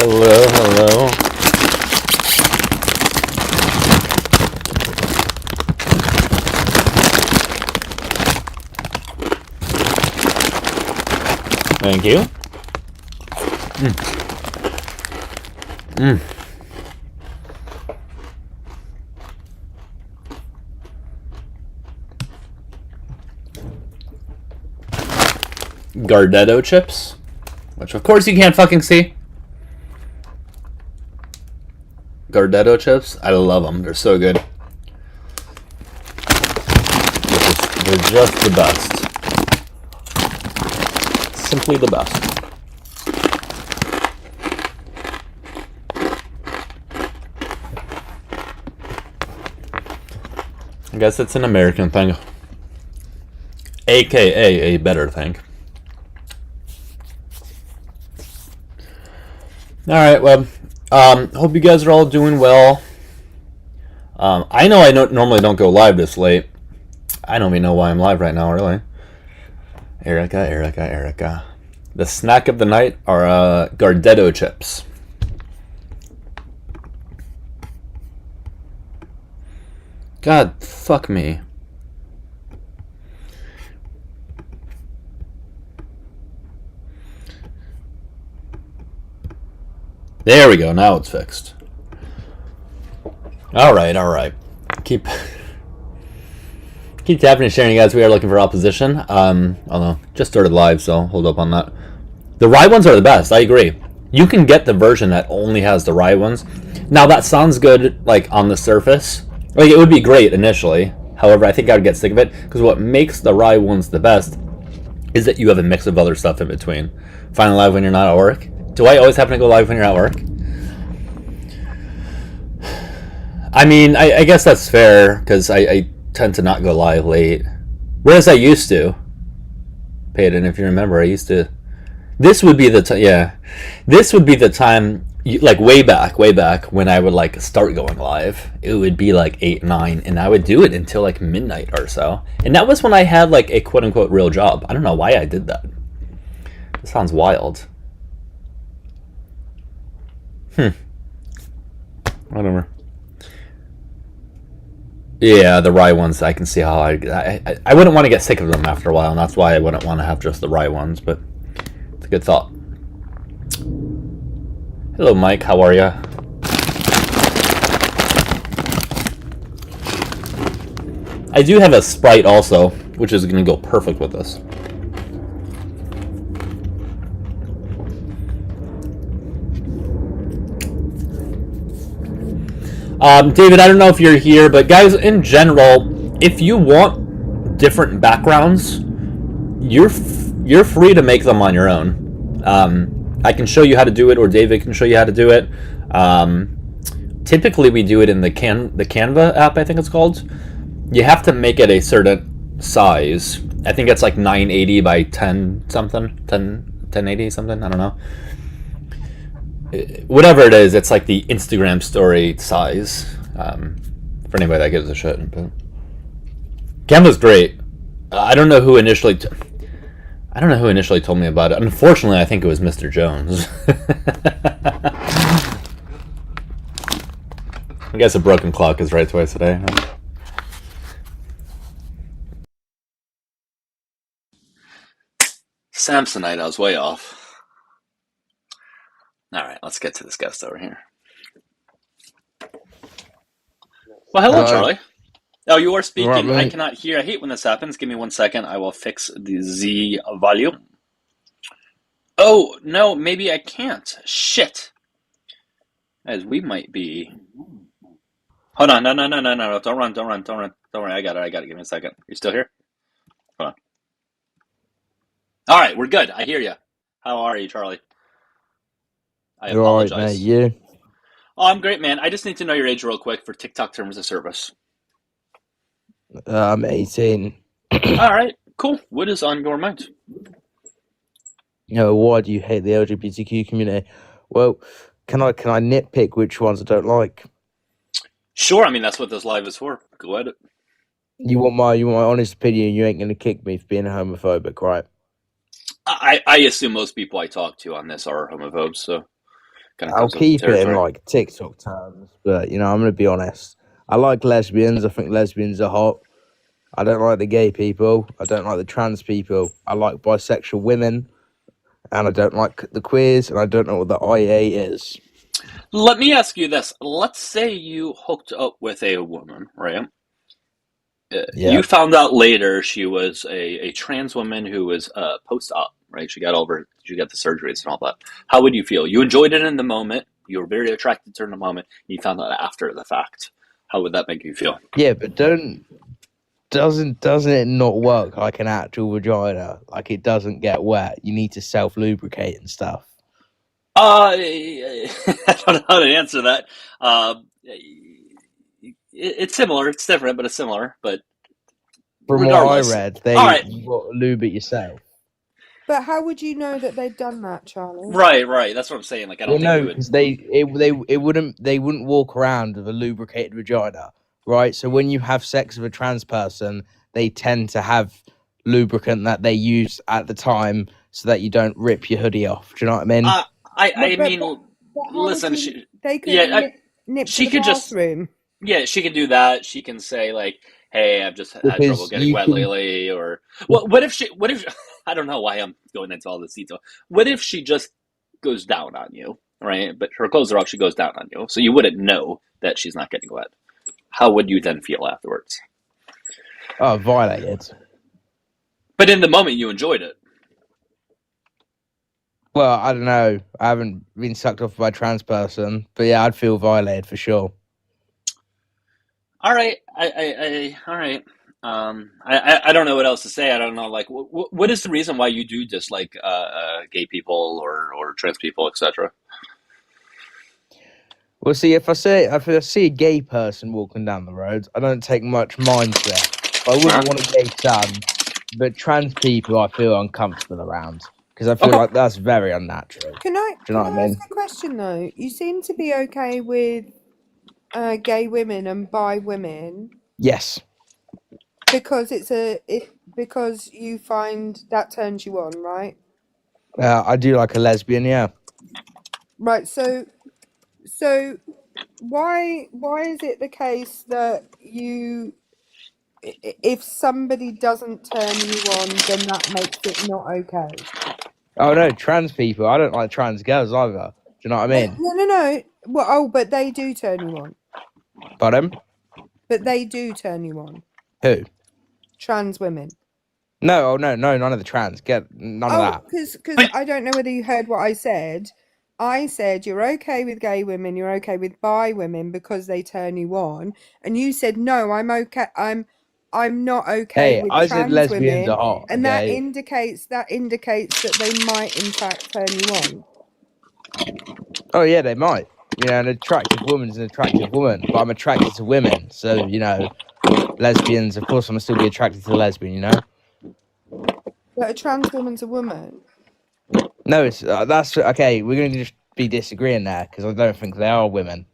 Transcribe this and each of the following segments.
Hello, hello. Thank you. Gardetto chips, which of course you can't fucking see. Gardetto chips, I love them. They're so good. They're just the best. Simply the best. I guess it's an American thing. AKA a better thing. Alright, well, hope you guys are all doing well. I know I normally don't go live this late. I don't even know why I'm live right now, really. Erica. The snack of the night are Gardetto chips. God, fuck me. There we go, now it's fixed. Alright. Keep tapping and sharing, guys. We are looking for opposition. Although, just started live, so hold up on that. The rye ones are the best, I agree. You can get the version that only has the rye ones. Now, that sounds good, like, on the surface. Like, it would be great initially. However, I think I would get sick of it, because what makes the rye ones the best is that you have a mix of other stuff in between. Find live when you're not at work. Do I always happen to go live when you're at work? I mean, I guess that's fair, because I tend to not go live late. Whereas I used to. Peyton, if you remember, I used to... This would be the time, yeah. This would be the time, like way back, when I would like start going live. It would be like 8, 9, and I would do it until like midnight or so. And that was when I had like a quote-unquote real job. I don't know why I did that. It sounds wild. Whatever. Yeah, the rye ones, I can see how I wouldn't want to get sick of them after a while, and that's why I wouldn't want to have just the rye ones, but it's a good thought. Hello, Mike, how are ya? I do have a Sprite also, which is going to go perfect with this. David, I don't know if you're here, but guys, in general, if you want different backgrounds, you're free to make them on your own. I can show you how to do it, or David can show you how to do it. Typically, we do it in the Canva app, I think it's called. You have to make it a certain size. I think it's like 980 by 10 something, 1080 something. I don't know. Whatever it is, it's like the Instagram story size. For anybody that gives a shit. But Canva's great. I don't know who initially told me about it. Unfortunately, I think it was Mr. Jones. I guess a broken clock is right twice a day. Samsonite, I was way off. Alright, let's get to this guest over here. Well, hello, Charlie. Oh, you are speaking. Right, I cannot hear. I hate when this happens. Give me 1 second. I will fix the Z volume. Oh, no, maybe I can't. Shit. As we might be... Hold on. No. Don't run. Don't worry. I got it. Give me a second. You still here? Hold on. All right, we're good. I hear you. How are you, Charlie? I apologize. All right, mate. You? Oh, I'm great, man. I just need to know your age real quick for TikTok terms of service. I'm 18. All right, cool. What is on your mind? Why do you hate the LGBTQ community? Well, can I nitpick which ones I don't like? Sure. I mean, that's what this live is for. Go ahead. You want my honest opinion? You ain't gonna kick me for being homophobic, right? I assume most people I talk to on this are homophobes, so kind of I'll comes with the keep it in territory. like TikTok terms, but I'm gonna be honest. I like lesbians. I think lesbians are hot. I don't like the gay people. I don't like the trans people. I like bisexual women, and I don't like the queers, and I don't know what the IA is. Let me ask you this. Let's say you hooked up with a woman, right? Yeah. You found out later she was a trans woman who was post-op, right? She got the surgeries and all that. How would you feel? You enjoyed it in the moment. You were very attracted to her in the moment. You found out after the fact. How would that make you feel? Yeah, but doesn't it not work like an actual vagina? Like it doesn't get wet. You need to self lubricate and stuff. I don't know how to answer that. It's similar. It's different, but it's similar. But From what I regardless, read, all right, you got to lube it yourself. But how would you know that they'd done that, Charlie? right. That's what I'm saying. Like, I don't Well, think you no, would. because they wouldn't walk around with a lubricated vagina, right? So when you have sex with a trans person, they tend to have lubricant that they use at the time so that you don't rip your hoodie off. Do you know what I mean? I But mean, how would listen. you? They could Yeah, nip to she the could just. bathroom. Yeah, she can do that. She can say like, "Hey, I've just had trouble Because getting you wet can. lately," or what if she? What if I don't know why I'm going into all this detail. What if she just goes down on you, right? But her clothes are off. She goes down on you, so you wouldn't know that she's not getting wet. How would you then feel afterwards? Oh, violated. But in the moment, you enjoyed it. Well, I don't know. I haven't been sucked off by a trans person, but yeah, I'd feel violated for sure. All right, all right. I don't know what else to say. I don't know, like, what is the reason why you do dislike gay people or trans people, etc. Well, see, if I see a gay person walking down the road, I don't take much mind to it. I wouldn't want a gay son, but trans people I feel uncomfortable around because I feel Okay. like that's very unnatural. Can I Do you know what I ask mean? a question though? You seem to be okay with gay women and bi women Yes. because because you find that turns you on, right? I do like a lesbian, yeah. Right. So why is it the case that if somebody doesn't turn you on, then that makes it not okay? Oh, no, trans people. I don't like trans girls either. Do you know what I mean? No. Well, oh, but they do turn you on. Pardon? But they do turn you on. Who? Trans women. No, no, none of the trans. Get none of Oh, that. because But I don't know whether you heard what I said. I said you're okay with gay women, you're okay with bi women because they turn you on, and you said no, I'm okay. I'm not okay Hey, with I said trans lesbians women, are hot, and that okay? indicates that they might in fact turn you on. Oh, yeah, they might. An attractive woman's an attractive woman, but I'm attracted to women. So, lesbians, of course, I'm gonna still be attracted to the lesbian. But a trans woman's a woman. No, it's that's okay. We're going to just be disagreeing there because I don't think they are women.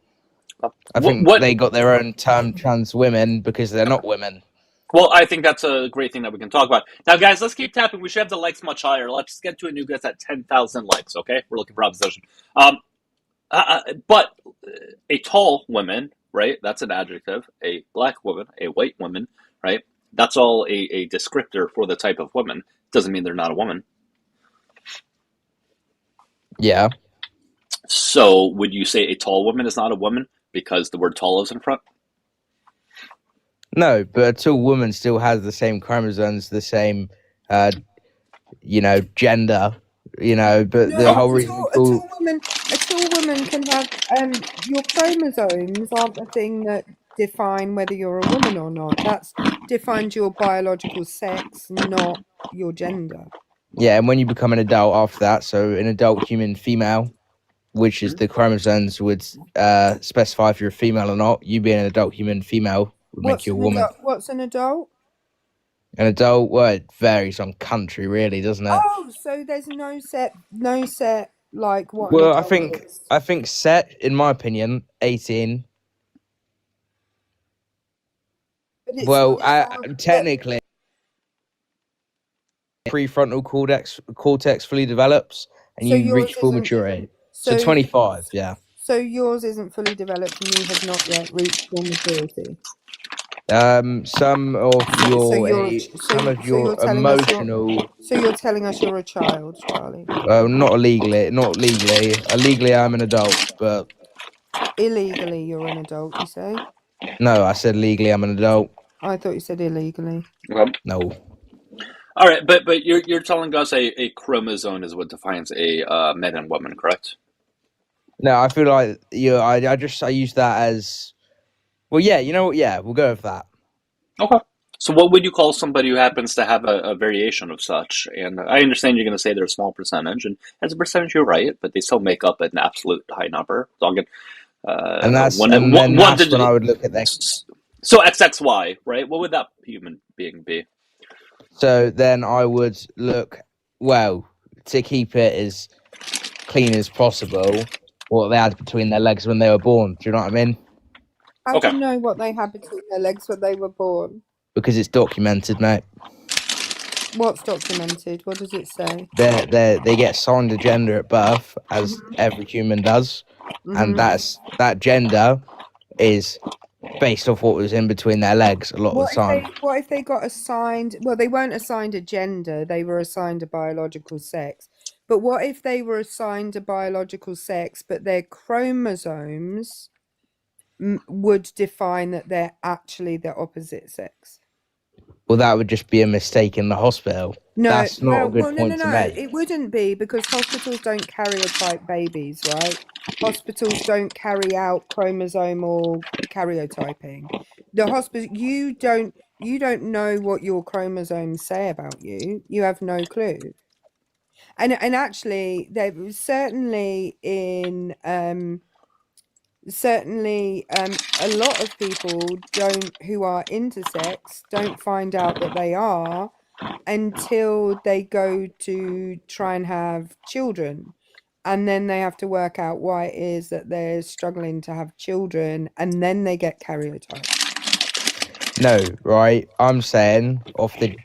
I think what? they got their own term, trans women, because they're not women. Well, I think that's a great thing that we can talk about. Now, guys, let's keep tapping. We should have the likes much higher. Let's get to a new guest at 10,000 likes. Okay, we're looking for opposition. But a tall woman, right? That's an adjective. A black woman, a white woman, right? That's all a descriptor for the type of woman. Doesn't mean they're not a woman. Yeah. So, would you say a tall woman is not a woman because the word tall is in front? No, but a tall woman still has the same chromosomes, the same, gender. But No, the Oh, whole reason we a call tall woman can have your chromosomes aren't the thing that define whether you're a woman or not. That's defines your biological sex, not your gender. and when you become an adult after that, so an adult human female, which is the chromosomes would specify if you're a female or not. You being an adult human female would make you a woman. What's an adult? An adult, well, it varies on country, really, doesn't it? Oh, so there's no set like what an Well, I adult think is. I think set, in my opinion, 18. But Well, but technically, prefrontal cortex fully develops, and so you yours reach full isn't. maturity. So 25, yeah. So yours isn't fully developed and you have not yet reached full maturity. Some of your telling us emotional, so you're telling us you're a child, Charlie. not legally. Illegally, I'm an adult, but Illegally, you're an adult. You say? no, I said legally, I'm an adult. I thought you said illegally. No. All right, but you're telling us a chromosome is what defines a man and woman, correct? No, I feel like I use that as, well, yeah, you know what? Yeah, we'll go with that. Okay. So what would you call somebody who happens to have a variation of such? And I understand you're going to say they're a small percentage, and as a percentage, you're right, but they still make up an absolute high number. So I'll get That's when I would look at that. So XXY, right? What would that human being be? So then I would look, well, to keep it as clean as possible, what they had between their legs when they were born. Do you know what I mean? How do you know what they had between their legs when they were born? Because it's documented, mate. What's documented? What does it say? They get assigned a gender at birth, as every human does, and that gender is based off what was in between their legs a lot of the time. What if they got assigned? Well, they weren't assigned a gender; they were assigned a biological sex. But what if they were assigned a biological sex, but their chromosomes would define that they're actually the opposite sex? Well, that would just be a mistake in the hospital. No, that's not a good point to make. It wouldn't be, because hospitals don't karyotype babies, right? Hospitals don't carry out chromosomal karyotyping. The hospital, you don't know what your chromosomes say about you. You have no clue. And actually, there was certainly in a lot of people who are intersex don't find out that they are until they go to try and have children, and then they have to work out why it is that they're struggling to have children, and then they get karyotyped. No, right? I'm saying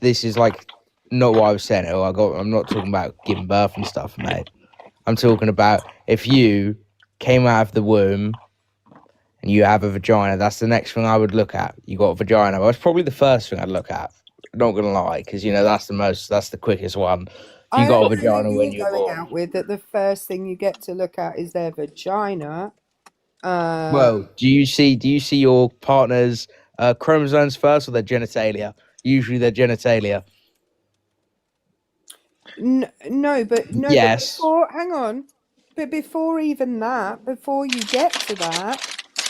this is like not what I was saying. I'm not talking about giving birth and stuff, mate. I'm talking about if you came out of the womb and you have a vagina, that's the next thing I would look at. You got a vagina. That's probably the first thing I'd look at. Not gonna lie, because that's the quickest one. If you got a vagina when you're born. Out with that, the first thing you get to look at is their vagina. Well, do you see your partner's chromosomes first or their genitalia? Usually their genitalia. No, but no. Yes. Hang on. But before even that, before you get to that,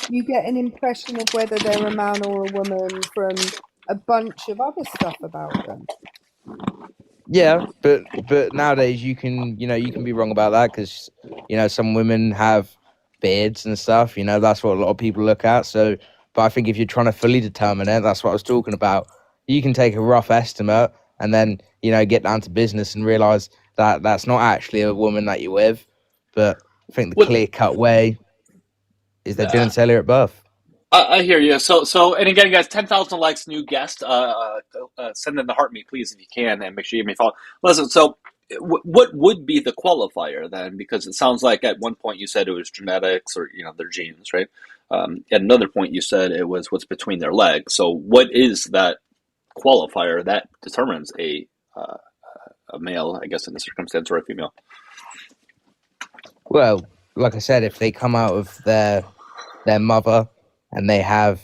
you get an impression of whether they're a man or a woman from a bunch of other stuff about them. Yeah, but nowadays you can be wrong about that, because some women have beards and stuff. That's what a lot of people look at. So, but I think if you're trying to fully determine it, that's what I was talking about. You can take a rough estimate and then get down to business and realize that that's not actually a woman that you're with. But I think the clear-cut way is their genitalia at birth. I hear you. So, and again, guys, 10,000 likes, new guest. Send in the heart me, please, if you can, and make sure you give me a follow. Listen, so what would be the qualifier then? Because it sounds like at one point you said it was genetics or their genes, right? At another point you said it was what's between their legs. So, what is that qualifier that determines a male, I guess, in this circumstance, or a female? Well, like I said, if they come out of their mother and they have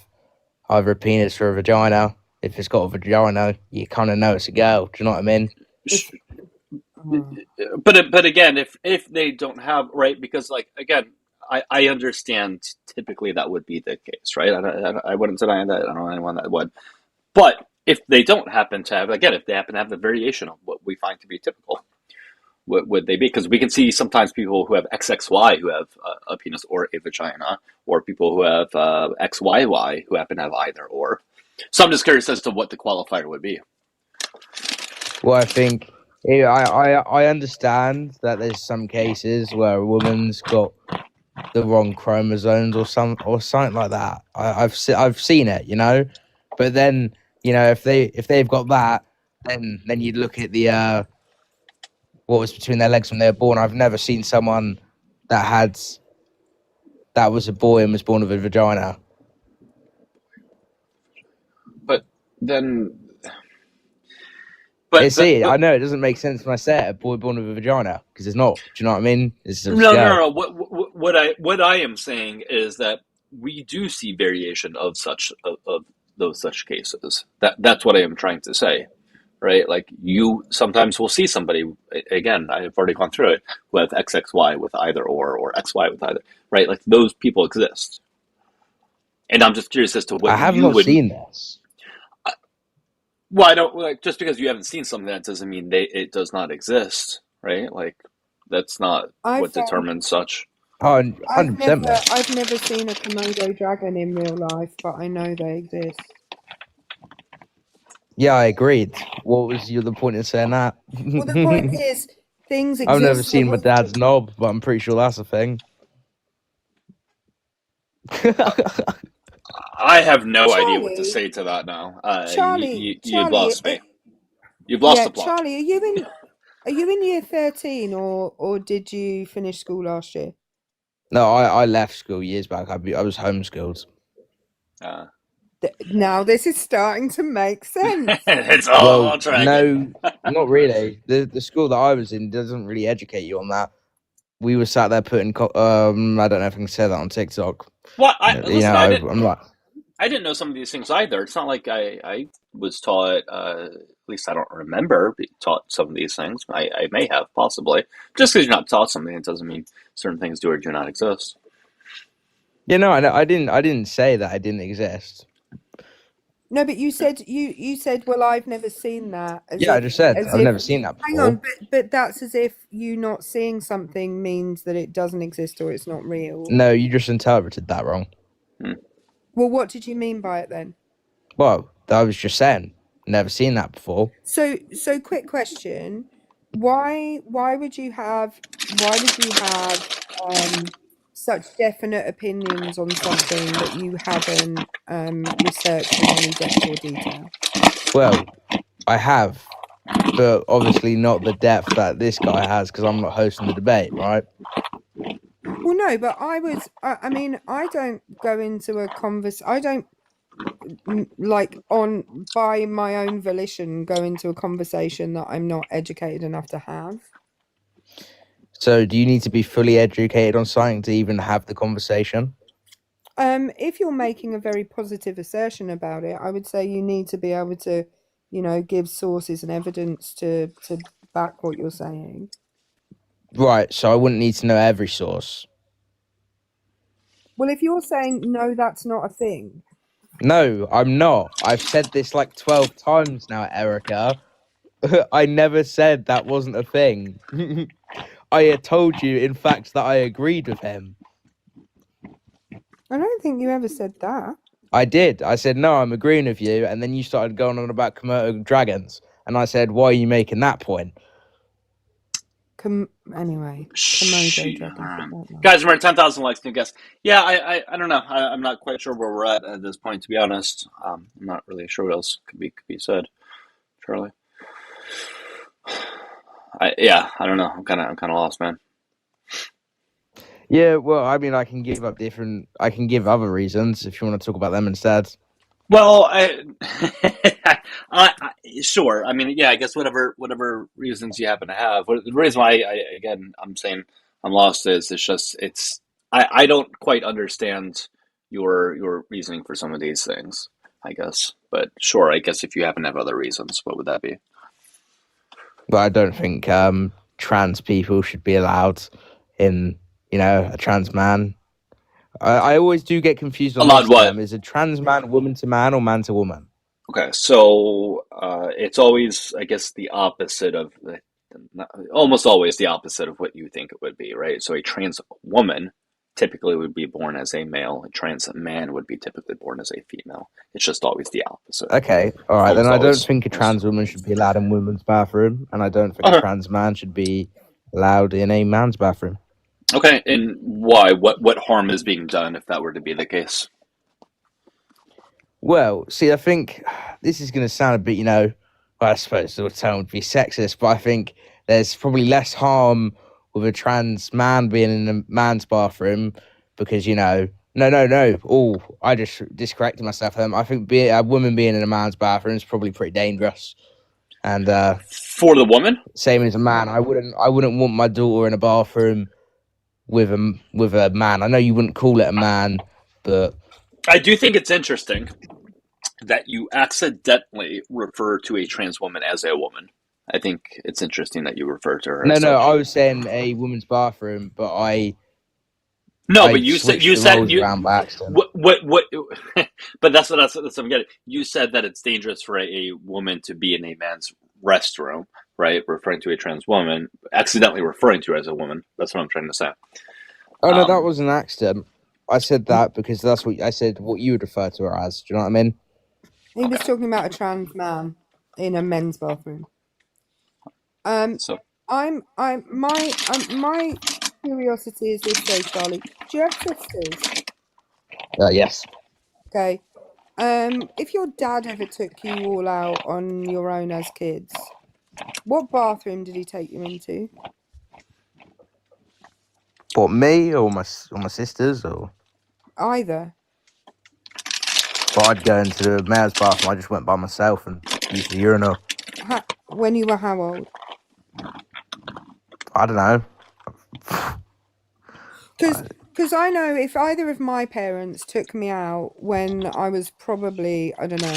either a penis or a vagina, if it's got a vagina, you kind of know it's a girl. Do you know what I mean? But again, if they don't have, right, because again, I understand typically that would be the case, right? I wouldn't deny that. I don't know anyone that would. But if they don't happen to have, again, if they happen to have the variation of what we find to be typical, what would they be? Because we can see sometimes people who have XXY who have a penis or a vagina, or people who have XYY who happen to have either or. So I'm just curious as to what the qualifier would be. Well, I think I understand that there's some cases where a woman's got the wrong chromosomes or something like that. I've seen it, but then if they've got that, then you'd look at the what was between their legs when they were born. I've never seen someone that was a boy and was born with a vagina. But then, I know it doesn't make sense when I say it, a boy born with a vagina, because it's not. Do you know what I mean? It's just no. What I am saying is that we do see variation of those such cases. That's what I am trying to say, right? Like you sometimes will see somebody, again, I've already gone through it, with XXY with either or XY with either, right? Like those people exist. And I'm just curious as to what I have you not would. seen this. Well, I don't like just because you haven't seen something that doesn't mean it does not exist, right? Like that's not what I've determines such. Oh, I've 100%, mate. never seen a Komodo dragon in real life, but I know they exist. Yeah, I agreed. What was the point of saying that? Well, the point is, things exist. I've never seen my dad's knob, but I'm pretty sure that's a thing. I have no idea what to Charlie, say to that now. Charlie, You've lost me. Charlie, You've lost yeah, the plot. Charlie, are you in year 13 or did you finish school last year? No, I left school years back. I was homeschooled. Now this is starting to make sense. It's all no, not really. The school that I was in doesn't really educate you on that. We were sat there putting I don't know if I can say that on TikTok. Well, I didn't know some of these things either. It's not like I was taught, at least I don't remember being taught some of these things. I may have, possibly. Just because you're not taught something, it doesn't mean certain things do or do not exist. Yeah, no, I didn't say that I didn't exist. No, but you said well, I've never seen that. I just said I've never seen that before. Hang on, but that's as if you not seeing something means that it doesn't exist or it's not real. No, you just interpreted that wrong. Well, what did you mean by it then? Well, I was just saying, never seen that before. So quick question: why would you have such definite opinions on something that you haven't researched in any depth or detail? Well, I have, but obviously not the depth that this guy has, because I'm not hosting the debate, right? Well, no, but I mean, I don't go into a I don't by my own volition go into a conversation that I'm not educated enough to have. So do you need to be fully educated on something to even have the conversation? If you're making a very positive assertion about it, I would say you need to be able to, give sources and evidence to back what you're saying. Right, so I wouldn't need to know every source. Well, if you're saying, no, that's not a thing. No, I'm not. I've said this like 12 times now, Erica. I never said that wasn't a thing. I had told you, in fact, that I agreed with him. I don't think you ever said that. I did. I said, no, I'm agreeing with you. And then you started going on about Komodo dragons. And I said, why are you making that point? Anyway, Komodo dragons. Guys, we're at 10,000 likes, new guess. Yeah, I don't know. I'm not quite sure where we're at this point, to be honest. I'm not really sure what else could be said. Charlie? I don't know. I'm kind of lost, man. Yeah, well, I mean, I can give other reasons if you want to talk about them instead. Well, sure. I mean, yeah, I guess whatever reasons you happen to have. The reason why I'm saying I'm lost is I don't quite understand your reasoning for some of these things, I guess. But sure, I guess if you happen to have other reasons, what would that be? Well, I don't think trans people should be allowed in, a trans man. I always do get confused on allowed what? Is a trans man woman to man or man to woman? Okay, so it's always, I guess, the opposite of almost always the opposite of what you think it would be, right? So a trans woman typically would be born as a male. A trans man would be typically born as a female. It's just always the opposite. Okay, all right. Then I don't think a trans woman should be allowed in women's bathroom, and I don't think a trans man should be allowed in a man's bathroom. Okay, and why? What harm is being done if that were to be the case? Well, see, I think this is going to sound a bit, I suppose the term would be sexist, but I think there's probably less harm with a trans man being in a man's bathroom because, no. Oh, I just discorrected myself. I think a woman being in a man's bathroom is probably pretty dangerous. And for the woman, same as a man, I wouldn't want my daughter in a bathroom with a man. I know you wouldn't call it a man, but I do think it's interesting that you accidentally refer to a trans woman as a woman. I think it's interesting that you refer to her. No, as such. I was saying a woman's bathroom, but but you said around by accident. what but that's what I'm getting. You said that it's dangerous for a woman to be in a man's restroom, right? Referring to a trans woman, accidentally referring to her as a woman. That's what I'm trying to say. Oh no, that was an accident. I said that because that's what I said. What you would refer to her as. Do you know what I mean? He was talking about a trans man in a men's bathroom. So my curiosity is this though, Charlie. Do you have sisters? Yes. Okay. If your dad ever took you all out on your own as kids, what bathroom did he take you into? What, me or my sisters or Either. Well, I'd go into the mayor's bathroom. I just went by myself and used the urinal. When you were how old? I don't know. Because I know if either of my parents took me out when I was probably, I don't know,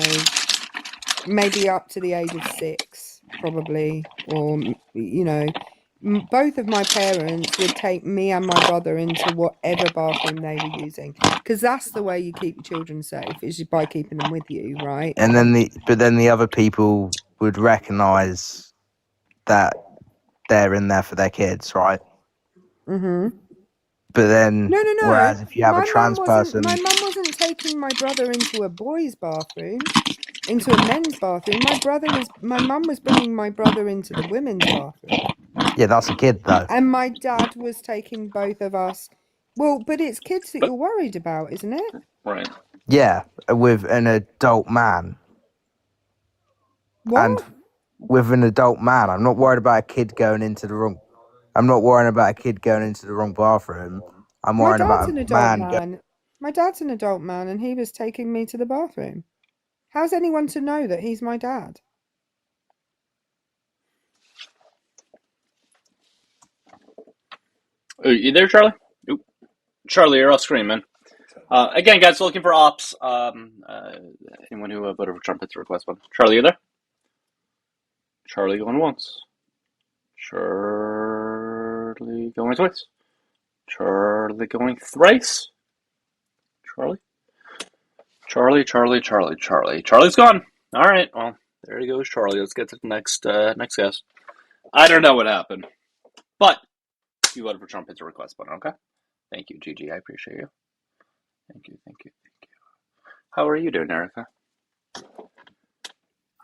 maybe up to the age of 6, probably, or, both of my parents would take me and my brother into whatever bathroom they were using, because that's the way you keep your children safe, is by keeping them with you, right? And then the other people would recognise that they're in there for their kids, right? Mm-hmm. But then, no. Whereas if you have a trans person, my mum wasn't taking my brother into a boy's bathroom, into a men's bathroom. My mum was bringing my brother into the women's bathroom. Yeah, that's a kid though. And my dad was taking both of us. Well, but it's kids that you're worried about, isn't it? Right. Yeah, with an adult man. What? And with an adult man, I'm not worried about a kid going into the wrong. I'm not worrying about a kid going into the wrong bathroom. I'm worrying about a man. My dad's an adult man, and he was taking me to the bathroom. How's anyone to know that he's my dad? You there, Charlie? Oop. Charlie, you're off screen, man. Again, guys, looking for ops. Anyone who voted for Trump hits the request button. Charlie, you there? Charlie going once. Charlie going twice. Charlie going thrice. Charlie. Charlie's gone. All right. Well, there he goes, Charlie. Let's get to the next guest. I don't know what happened, but you voted for Trump hits the request button. Okay. Thank you, Gigi. I appreciate you. Thank you. How are you doing, Erica?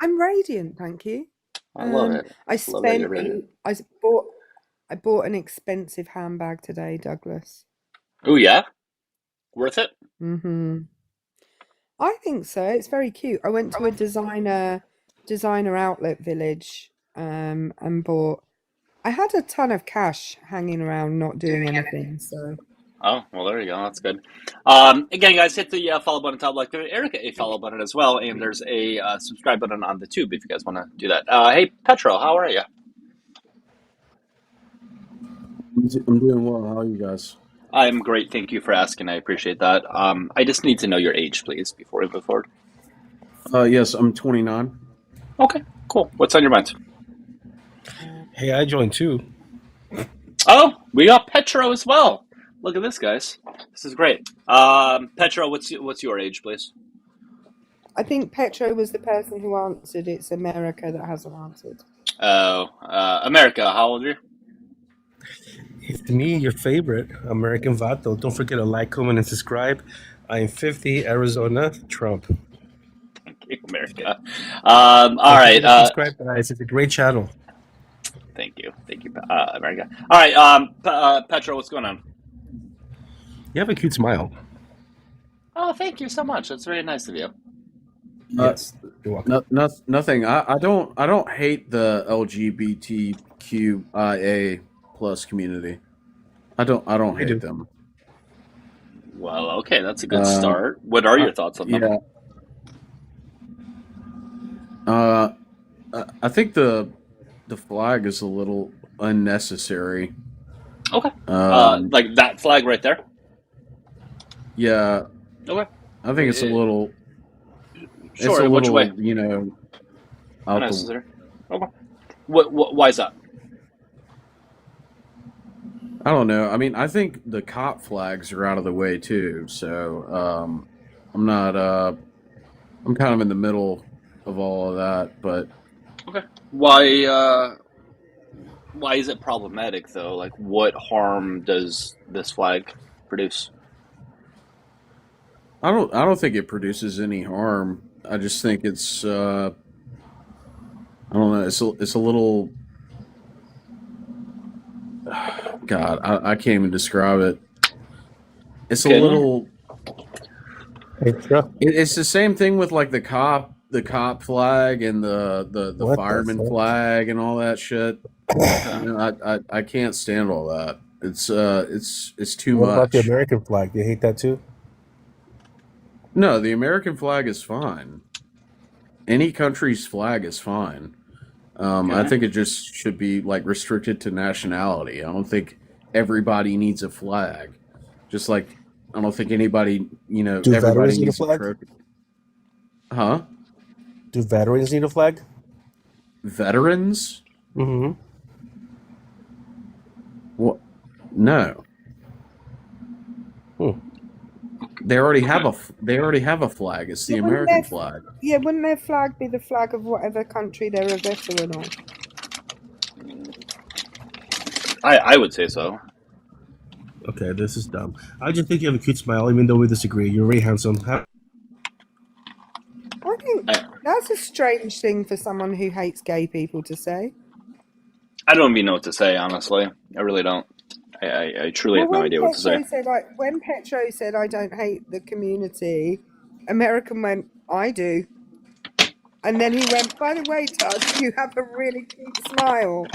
I'm radiant, thank you. I love it. I bought an expensive handbag today, Douglas. Oh yeah, worth it? Mm-hmm. I think so. It's very cute. I went to a designer outlet village, and bought. I had a ton of cash hanging around, not doing anything. So. Oh, well, there you go. That's good. Again, guys, hit the follow button top left. Give Erica a follow button as well, and there's a subscribe button on the tube if you guys want to do that. Hey, Petro, how are you? I'm doing well. How are you guys? I'm great. Thank you for asking. I appreciate that. I just need to know your age, please, before we move forward. Yes, I'm 29. Okay, cool. What's on your mind? Hey, I joined too. Oh, we got Petro as well. Look at this, guys. This is great. Petro, what's your age, please? I think Petro was the person who answered. It's America that hasn't answered. Oh, America, how old are you? It's me, your favorite, American Vato. Don't forget to like, comment, and subscribe. I'm 50, Arizona, Trump. Thank you, America. All right. Subscribe, guys. It's a great channel. Thank you, America. All right, Petro, what's going on? You have a cute smile. Oh, thank you so much. That's very nice of you. Yes, you're welcome. Nothing. I don't hate the LGBTQIA plus community. I don't I hate do. them. Well, okay, that's a good start. What are your thoughts on them? Yeah. I think the flag is a little unnecessary. Okay. Um, Like that flag right there? yeah, Okay. I think it's a little. It's Sure, a in which way? little, out the. Unnecessary. Okay. Why is that? I don't know. I mean, I think the cop flags are out of the way too. So I'm not. I'm kind of in the middle of all of that, but Okay. Why is it problematic though? Like what harm does this flag produce? I don't think it produces any harm. I just think it's. I don't know. It's a little. God, I can't even describe it. It's a Can you? little. Petro. It's the same thing with like the cop flag and the What the fireman fuck? flag and all that shit. Okay. I can't stand all that. It's too What about the much. American flag? Do you hate that too? No, the American flag is fine. Any country's flag is fine. I Okay. think it just should be like restricted to nationality. I don't think everybody needs a flag. Just like I don't think anybody, Do everybody veterans need a needs a flag? trophy. Huh? Do veterans need a flag? Veterans? Mm-hmm. What? No. Hmm. They already have a flag. It's the Yeah, wouldn't American their- flag. Yeah, wouldn't their flag be the flag of whatever country they're a veteran of? I would say so. Okay, this is dumb. I just think you have a cute smile, even though we disagree. You're very handsome. I think that's a strange thing for someone who hates gay people to say. I don't even know what to say, honestly. I really don't. I truly have no idea what to say. When Petro said, "I don't hate the community," American went, "I do," and then he went, "By the way, Todd, you have a really cute smile."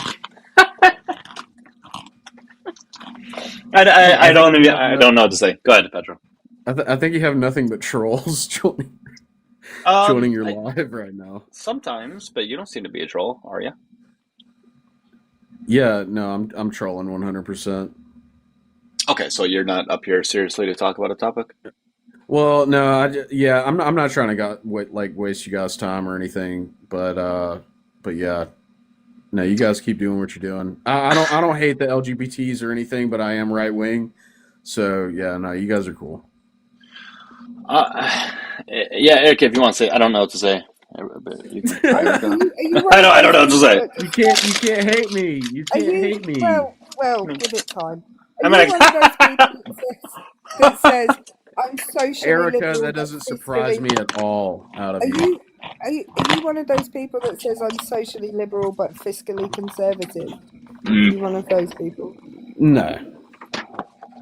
I don't know what to say. Go ahead, Petro. I think you have nothing but trolls joining your live right now. Sometimes, but you don't seem to be a troll, are you? Yeah, no, I'm trolling 100%. Okay, so you're not up here seriously to talk about a topic? Well, no, I'm not trying to waste you guys' time or anything, but yeah, no, you guys keep doing what you're doing. I don't hate the LGBTs or anything, but I am right wing, so yeah, no, you guys are cool. Yeah, Eric, if you want to say, I don't know what to say. You can, Are you I don't know what to say. You can't hate me. You can't hate me. Well, give it time. I Are mean, you one of those people that says, "I'm socially Erica, liberal, that but doesn't surprise fiscally-" me at all. Out of Are you. you one of those people that says, "I'm socially liberal but fiscally conservative"? Are mm, you one of those people? No,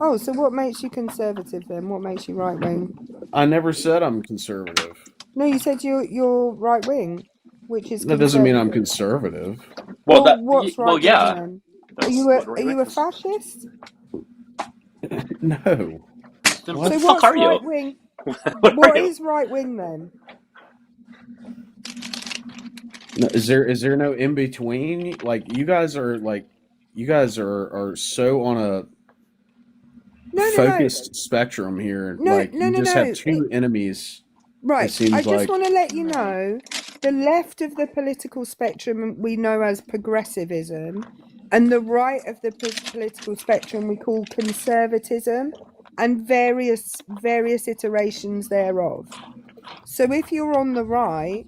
Oh, so what makes you conservative then? What makes you right wing? I never said I'm conservative. No, you said you're right wing, which is That doesn't mean I'm conservative. conservative. What's right wing yeah. then? That's Are you what right wing a is. fascist? No. Then What? what the So fuck what's are right you? wing? What What are you? is right wing then? No, is there no in between? Like you guys are so on a No. focused spectrum here. Like you just have two enemies. Right. It seems I just like want to let you know the left of the political spectrum we know as progressivism, and the right of the political spectrum we call conservatism, and various iterations thereof. So if you're on the right,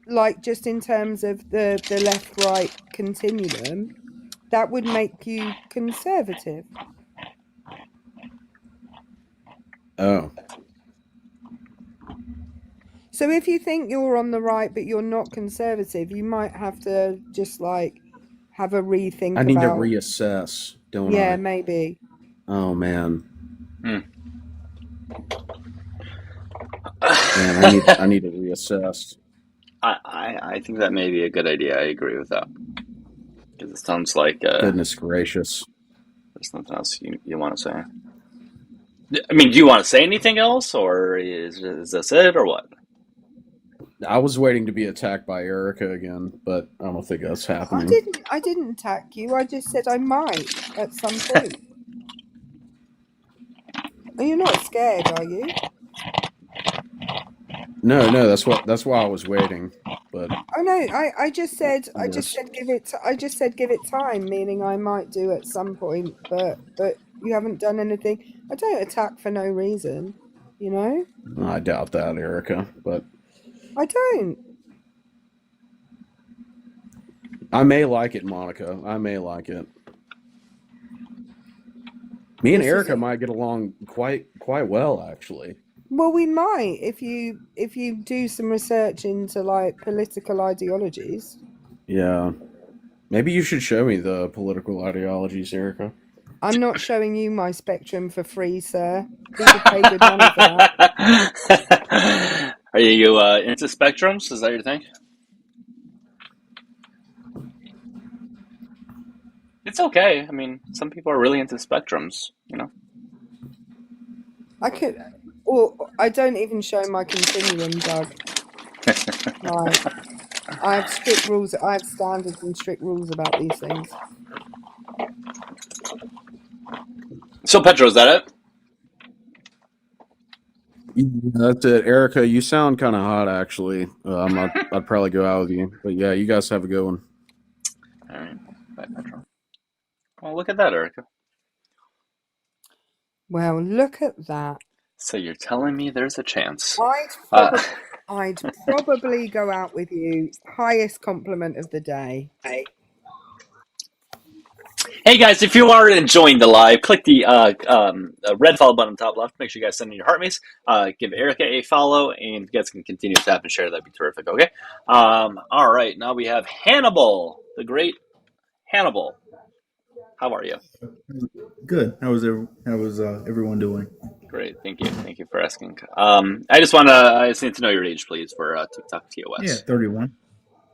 like just in terms of the left-right continuum, that would make you conservative. oh. So if you think you're on the right but you're not conservative, you might have to just like have a rethink. I need to reassess, don't I? Yeah, maybe. Oh man. Hmm. Man, I need to reassess. I think that may be a good idea. I agree with that. Because it sounds like Goodness gracious. there's nothing else you want to say. I mean, do you want to say anything else, or is this it, or what? I was waiting to be attacked by Erica again, but I don't think that's happening. I didn't attack you. I just said I might at some point. And you're not scared, are you? No, that's why I was waiting. But Oh no, I just said Yes. give it time, meaning I might do at some point, but you haven't done anything. I don't attack for no reason, you know? I doubt that, Erica. But I don't. I may like it, Monica. I may like it. Me and This is Erica it. might get along quite well, actually. Well, we might if you do some research into like political ideologies. Yeah. Maybe you should show me the political ideologies, Erica. I'm not showing you my spectrum for free, sir. People pay good money for that. Are you into spectrums? Is that your thing? It's okay. I mean, some people are really into spectrums, you know. I could, or I don't even show my continuum, Doug. Like, I have strict rules. I have standards and strict rules about these things. So, Petro, is that it? Yeah, that's it, Erica. You sound kind of hot, actually. I'd probably go out with you, but yeah, you guys have a good one. All right. Bye, Petro. Oh, look at that, Erica. Well, look at that. So you're telling me there's a chance? I'd probably go out with you. Highest compliment of the day. Hey guys, if you are enjoying the live, click the red follow button on the top left. Make sure you guys send in your heart mace. Give Erica a follow, and you guys can continue to tap and share. That'd be terrific. Okay. All right. Now we have Hannibal, the great Hannibal. How are you? Good. How was everyone doing? Great. Thank you. Thank you for asking. I just need to know your age, please, for TikTok TOS. Yeah, 31.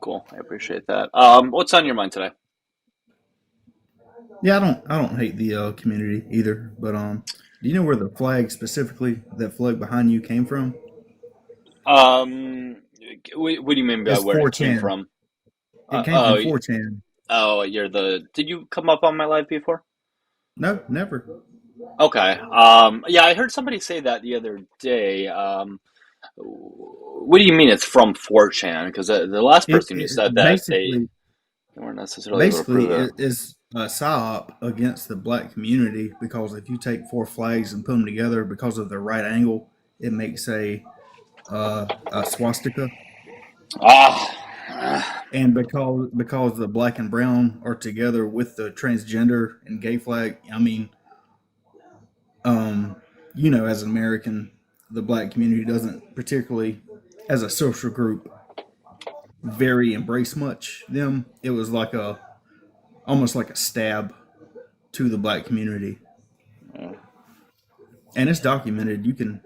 Cool. I appreciate that. What's on your mind today? Yeah, I don't hate the community either, but do you know where the flag specifically, that flag behind you, came from? What do you mean by It's where it came 4chan. from? It came from 4chan. Oh, did you come up on my live before? No, never. Okay. Yeah, I heard somebody say that the other day. What do you mean it's from 4chan? Because the last person who said that they weren't necessarily able to prove it. It's a psyop against the black community, because if you take four flags and put them together because of their right angle, it makes a swastika. And because the black and brown are together with the transgender and gay flag, I mean, as an American, the black community doesn't particularly, as a social group, very embrace much them. It was like almost like a stab to the black community. And it's documented. You can.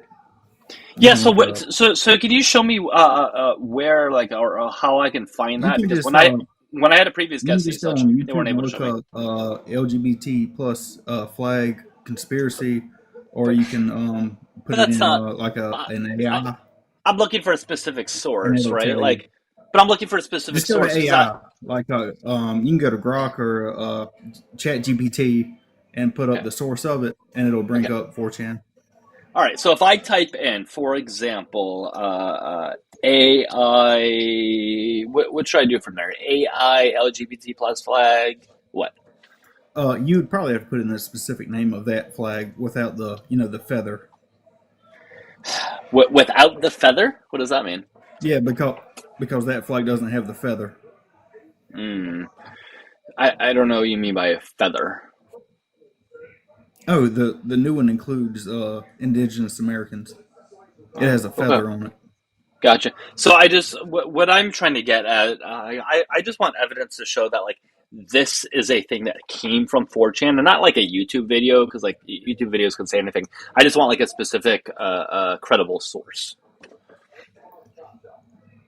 Yeah. So can you show me where, like, or how I can find that? Because when I had a previous guest and such, they weren't able to show me. LGBT plus flag conspiracy, or you can put it in an AI. I'm looking for a specific source, right? Like, but I'm looking for a specific Just go source. to AI. You can go to Grok or Chat GPT and put up the source of it, and it'll bring up 4chan. All right. So if I type in, for example, AI, what should I do from there? AI LGBT plus flag. What? You'd probably have to put in the specific name of that flag without the the feather. Without the feather? What does that mean? Yeah, because that flag doesn't have the feather. I don't know what you mean by a feather. Oh, the new one includes indigenous Americans. It has a feather on it. Gotcha. So what I'm trying to get at, I just want evidence to show that, like, this is a thing that came from 4chan, and not like a YouTube video, because like YouTube videos can say anything. I just want like a specific credible source.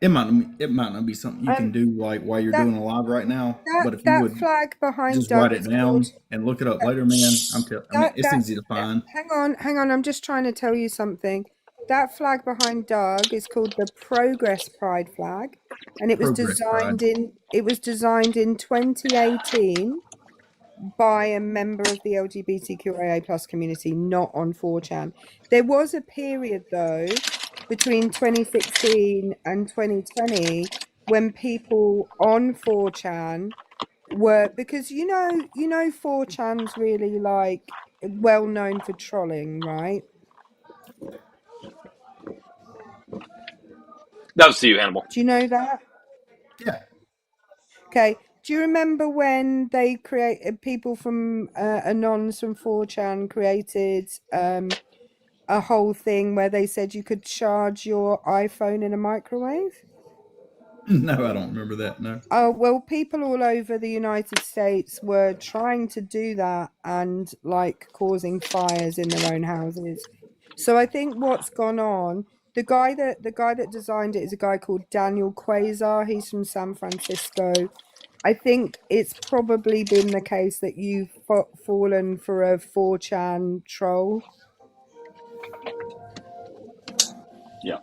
it might not be something you can do like while you're that doing a live right now, but if you that would flag behind just Doug write it is called down and look it up later, man, I mean, it's that. easy to find. Hang on. I'm just trying to tell you something. That flag behind Doug is called the Progress Pride flag, and Progress Pride. it was designed in 2018 by a member of the LGBTQIA plus community, not on 4chan. There was a period though between 2016 and 2020 when people on 4chan were, because you know 4chan's really like well known for trolling, right? That was to you, Hannibal. Do you know that? Yeah. Okay. Do you remember when they created people from Anons from 4chan created a whole thing where they said you could charge your iPhone in a microwave? No, I don't remember that. No. Oh, well, people all over the United States were trying to do that and like causing fires in their own houses. So I think what's gone on, the guy that designed it is a guy called Daniel Quasar. He's from San Francisco. I think it's probably been the case that you've fallen for a 4chan troll. Yeah.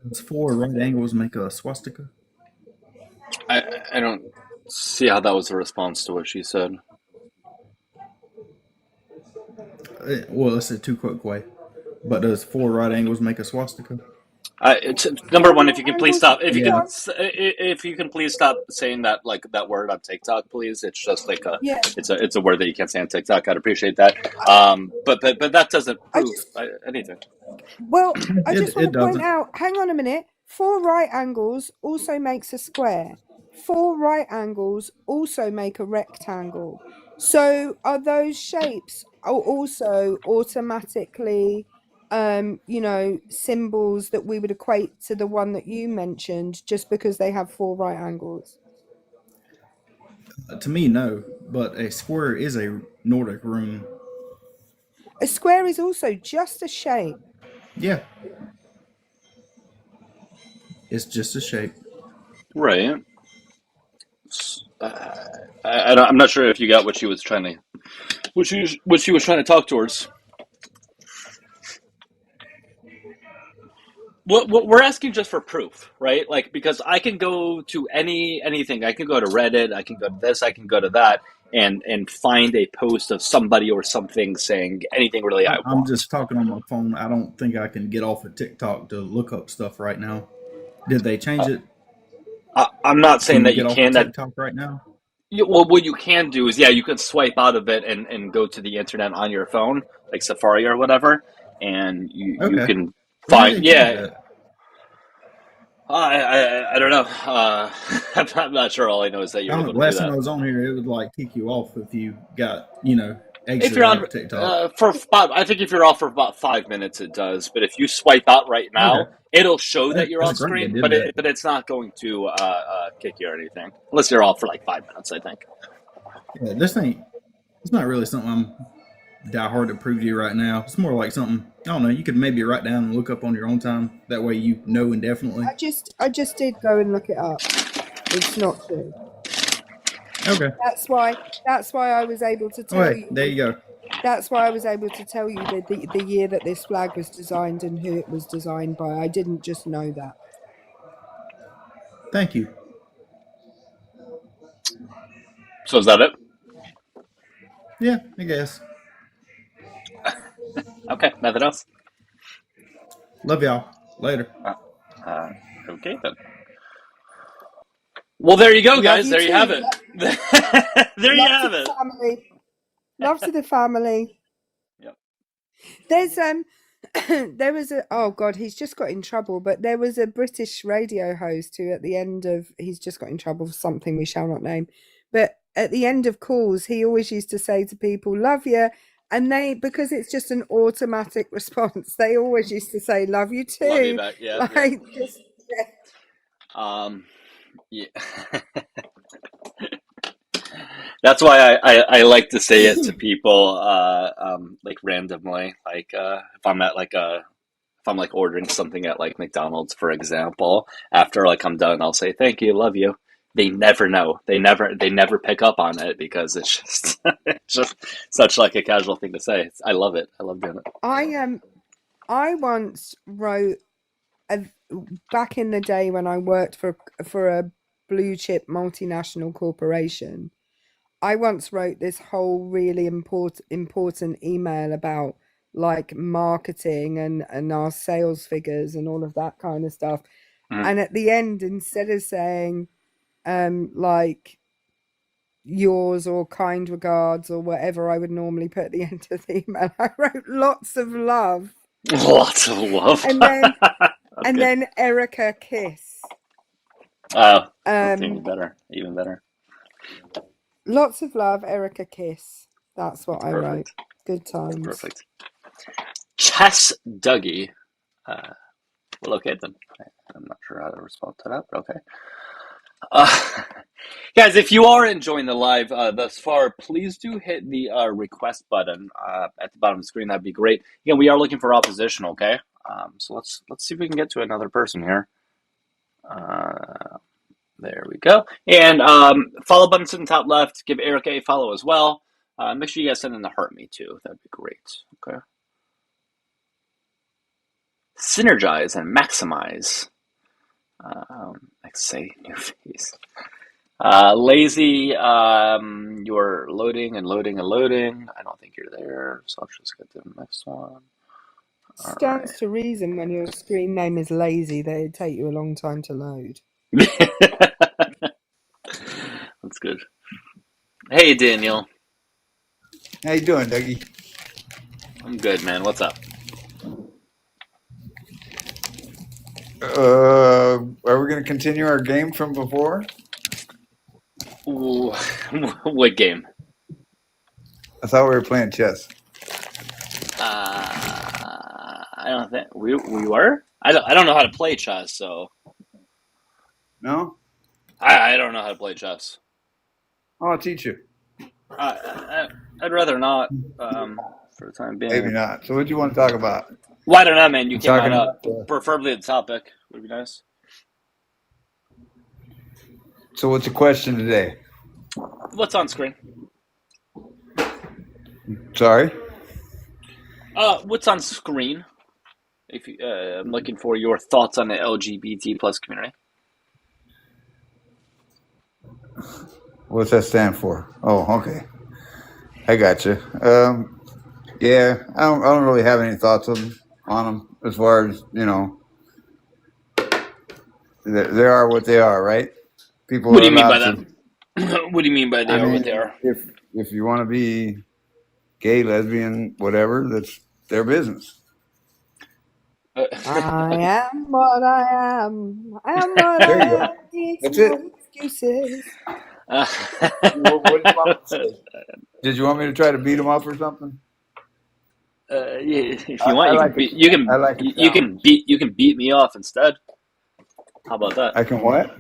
Does 4 right angles make a swastika? I don't see how that was a response to what she said. Well, it's a 2 quote way. But does 4 right angles make a swastika? Number one, Four if you can please angles. stop. Yeah. If you can please stop saying that like that word on TikTok, please. It's just like Yeah. it's a word that you can't say on TikTok. I'd appreciate that. But that doesn't I prove just anything. Well, I just want It to point doesn't. out, hang on a minute. 4 right angles also makes a square. 4 right angles also make a rectangle. So are those shapes also automatically symbols that we would equate to the one that you mentioned just because they have 4 right angles? To me, no. But a square is a Nordic rune. A square is also just a shape. Yeah. It's just a shape. Right. I'm not sure if you got what she was trying to what she was trying to talk towards. What we're asking just for proof, right? Like because I can go to anything. I can go to Reddit. I can go to this. I can go to that, and find a post of somebody or something saying anything really I I'm want. just talking on my phone. I don't think I can get off of TikTok to look up stuff right now. Did they change it? I'm not Can saying you that get you off of can. TikTok right now? Well, what you can do is, yeah, you can swipe out of it and go to the internet on your phone, like Safari or whatever, and you Okay. can When did find. they change Yeah, that? I don't know. I'm not sure. All I know is that I you're don't able know. to do Last time that. I was on here, it would like kick you off if you got, If exited you're out on of TikTok. I think if you're off for about 5 minutes, it does. But if you swipe out right Okay. now, it'll show that you're That's off great they screen, did that. but it's not going to kick you or anything unless you're off for like 5 minutes. I think. Yeah, it's not really something I'm die hard to prove to you right now. It's more like something, I don't know, you could maybe write down and look up on your own time. That way you know indefinitely. I just did go and look it up. It's not true. Okay. That's why I was able to Oh, tell hey, you. there you go. That's why I was able to tell you the year that this flag was designed and who it was designed by. I didn't just know that. Thank you. So is that it? Yeah, I guess. Okay, nothing else. Love y'all. Later. Uh, okay then. Well, there you go, Love guys. you There you have too. it. There you Love to have the it. family. Love to the family. Yep. There's there was a, oh god, he's just got in trouble, but there was a British radio host who at the end of, he's just got in trouble for something we shall not name, but at the end of calls he always used to say to people, love you, and they, because it's just an automatic response, they always used to say love you Love you too, back. Yeah. like just Yeah. That's why I like to say it to people like randomly. Like if I'm at like if I'm like ordering something at like McDonald's, for example, after like I'm done, I'll say thank you, love you. They never know. They never pick up on it because it's just it's just such like a casual thing to say. I love it. I love doing it. I once wrote back in the day when I worked for a blue chip multinational corporation. I once wrote this whole really important email about like marketing and our sales figures and all of that kind of stuff. Mhm. And at the end, instead of saying like yours or kind regards or whatever I would normally put at the end of the email, I wrote lots of love. Lots of love. And then That's good. then Erica kiss. Oh, that's even better. Even better. Lots of love, Erica kiss. That's what I wrote. Perfect. Good times. Perfect. Chess Dougie. Well, okay then. I'm not sure how to respond to that, but okay. Guys, if you are enjoying the live thus far, please do hit the request button at the bottom of the screen. That'd be great. Again, we are looking for opposition. Okay, so let's see if we can get to another person here. There we go. And follow buttons in the top left. Give Erica a follow as well. Make sure you guys send in the heart me too. That'd be great. Okay. Synergize and maximize. Like say new face. Lazy, you're loading and loading and loading. I don't think you're there, so I'll just get to the next one. Stands to reason when your screen name is lazy that it'd take you a long time to load. That's good. Hey, Daniel. How you doing, Dougie? I'm good, man. What's up? Are we going to continue our game from before? Ooh, what game? I thought we were playing chess. I don't think we were. I don't know how to play chess, so No? I don't know how to play chess. I'll teach you. I'd rather not for the time being. Maybe not. So what do you want to talk about? Well, I don't know, man. You came Talking on up. about, Preferably the topic would be nice. So what's the question today? What's on screen? Sorry? What's on screen? If you, I'm looking for your thoughts on the LGBT plus community. What's that stand for? Oh, okay. I got you. Yeah, I don't really have any thoughts on them as far as, you know, they are what they are, right? People. What do you mean by that? What do you mean by they are what they are? If you want to be gay, lesbian, whatever, that's their business. I am what I am. I am what There you I go. am. It's That's no it. excuses. What do you want me to say? Did you want me to try to beat them up or something? If you want, you can beat me off instead. How about that? I can what?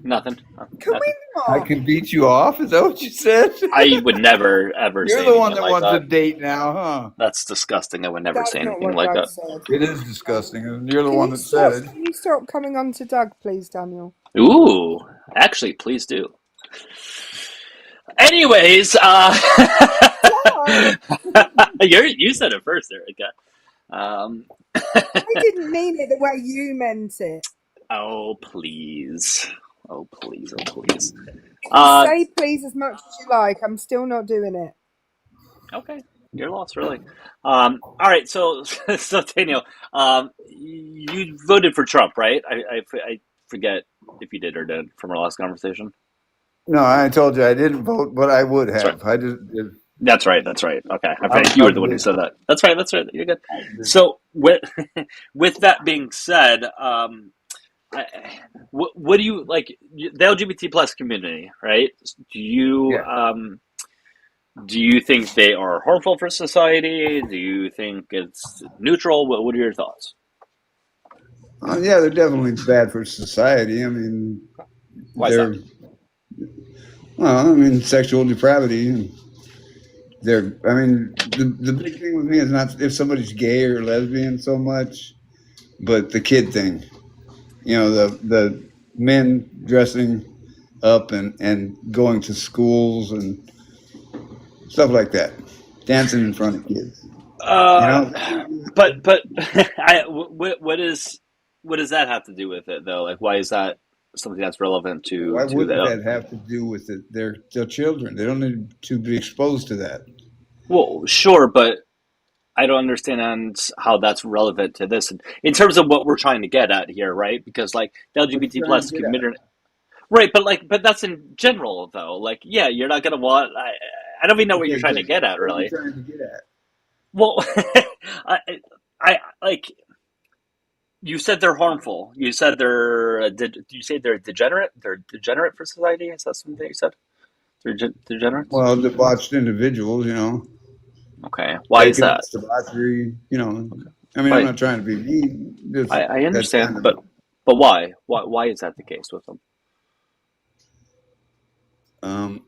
Nothing. Can Nothing. we I not? can beat you off? Is that what you said? I would never ever. You're say the one that anything like wants that. a date now, huh? That's disgusting. I would never That's say not anything what like Doug that. said. It is disgusting. And you're the Can one you that said stop? it. Can you stop coming on to Doug, please, Daniel? Ooh, actually, please do. Anyways, you said it first, Erica. I didn't mean it the way you meant it. Oh please, oh please, oh please. You can say please as much as you like. I'm still not doing it. Okay, you're lost, really. All right, so Daniel, you voted for Trump, right? I forget if you did or didn't from our last conversation. No, I told you I didn't vote, but I would That's have. right. That's right. That's right. Okay, I I think you were the one who said that. That's right. That's right. You're good. So with that being said, what do you like the LGBT plus community? Right? Do you do you think they are harmful for society? Do you think it's neutral? What are your thoughts? Yeah, they're definitely bad for society. I mean, Why is that? Well, I mean, sexual depravity. And the big thing with me is not if somebody's gay or lesbian so much. but the kid thing, the men dressing up and going to schools and stuff like that, dancing in front of kids. You Uh, know, but what does that have to do with it though? Like, why is that something that's relevant why to wouldn't the? that have to do with it? They're children. They don't need to be exposed to that. Well, sure, but I don't understand how that's relevant to this in terms of what we're trying to get at here, right? Because like the What LGBT you trying to plus get at? community, right? But that's in general though. Like, yeah, you're not gonna want. I don't even know what you're Okay, trying to good. get at, What are you really. trying to get at? Well, I, I like you said they're harmful. You said you say they're degenerate? They're degenerate for society? Is that something that you said? They're degenerates? Well, debauched individuals, Okay. Why is that? decadence, debauchery. Okay. I mean, I'm Why? not trying to be mean. Just I that's kind understand, of but why? Why is that the case with them?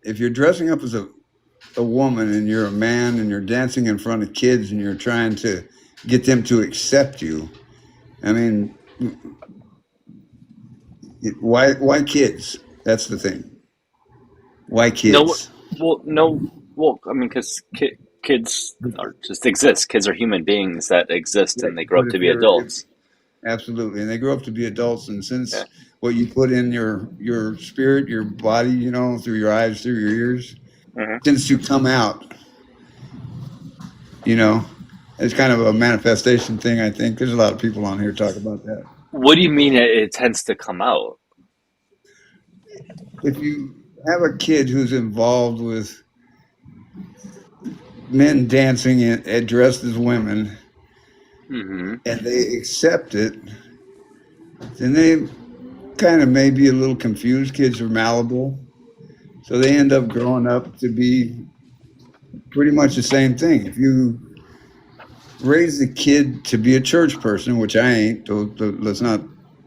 if you're dressing up as a woman and you're a man and you're dancing in front of kids and you're trying to get them to accept you. I mean, why kids? That's the thing. Why No, kids? no. Well, I mean, because kids are just exist. Kids are human beings that exist, Yeah, and they grow but up to be adults. absolutely, and they grow up to be adults, and Yeah. since what you put in your spirit, your body, through your eyes, through your ears, Hmm. tends to come out. You know, it's kind of a manifestation thing. I think there's a lot of people on here talk about that. What do you mean it tends to come out? If you have a kid who's involved with men dancing dressed as women Hmm. and they accept it, then they kind of may be a little confused. Kids are malleable. So they end up growing up to be pretty much the same thing. If you raise the kid to be a church person, which I ain't, so let's not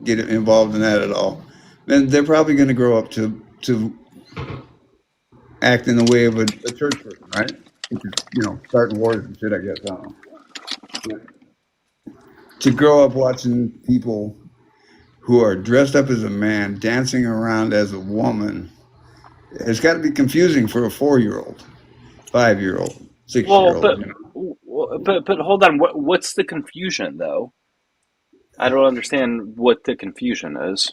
get involved in that at all, then they're probably going to grow up to act in the way of a church person, right? Which is, starting wars and shit, I guess. I don't know. But to grow up watching people who are dressed up as a man dancing around as a woman, it's got to be confusing for a 4-year-old, 5-year-old, six Well, year but old. hold on. What's the confusion though? I don't understand what the confusion is.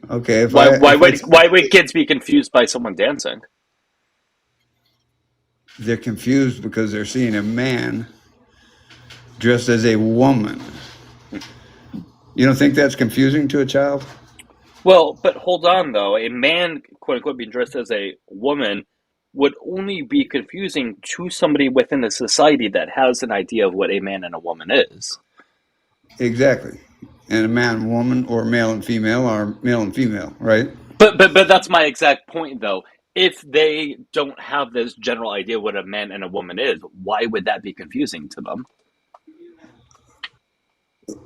Okay, if Why I why if I would tell why a would kid kids be confused by someone dancing? they're confused because they're seeing a man dressed as a woman, you don't think that's confusing to a child? Well, but hold on though. A man, quote unquote, being dressed as a woman would only be confusing to somebody within the society that has an idea of what a man and a woman is. Exactly. And a man and woman or male and female are male and female, right? But that's my exact point though. If they don't have this general idea what a man and a woman is, why would that be confusing to them?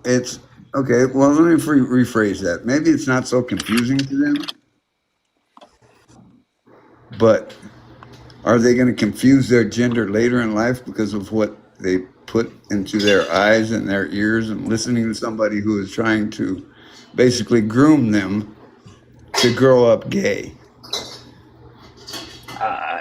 It's okay. Well, let me rephrase that. Maybe it's not so confusing to them, but are they going to confuse their gender later in life because of what they put into their eyes and their ears and listening to somebody who is trying to basically groom them to grow up gay? Uh,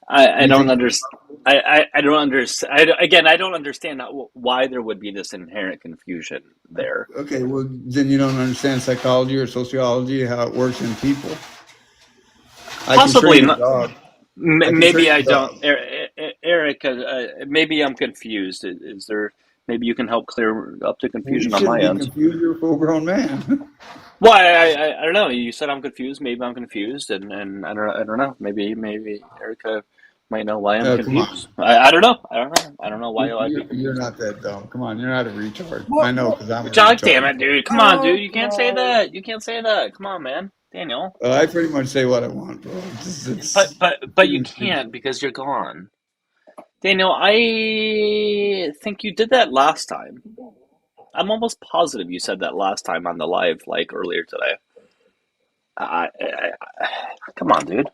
I You don't think? understand. I don't understand. Again, I don't understand why there would be this inherent confusion there. Okay, well, then you don't understand psychology or sociology, how it works in people. I can Possibly train a not. dog. I can Maybe train I a don't, dog. Eric. Maybe I'm confused. Is there? Maybe you can help clear up the Well, you confusion on shouldn't my be end. confused. You're a full grown man. Why? I don't know. You said I'm confused. Maybe I'm confused, and I don't know. Maybe Erica might know why I'm Come on. confused. I don't know. I don't know. I don't know why I'd be You're confused. not that dumb. Come on, you're not a retard. I What? know What? because I'm a God damn retard. it, dude! Come on, dude! Oh You can't say God! that. You can't say that. Come on, man, Daniel. I pretty much say what I want, bro. But you can't because you're gone. Daniel, I think you did that last time. I'm almost positive you said that last time on the live, like earlier today. Come on, dude.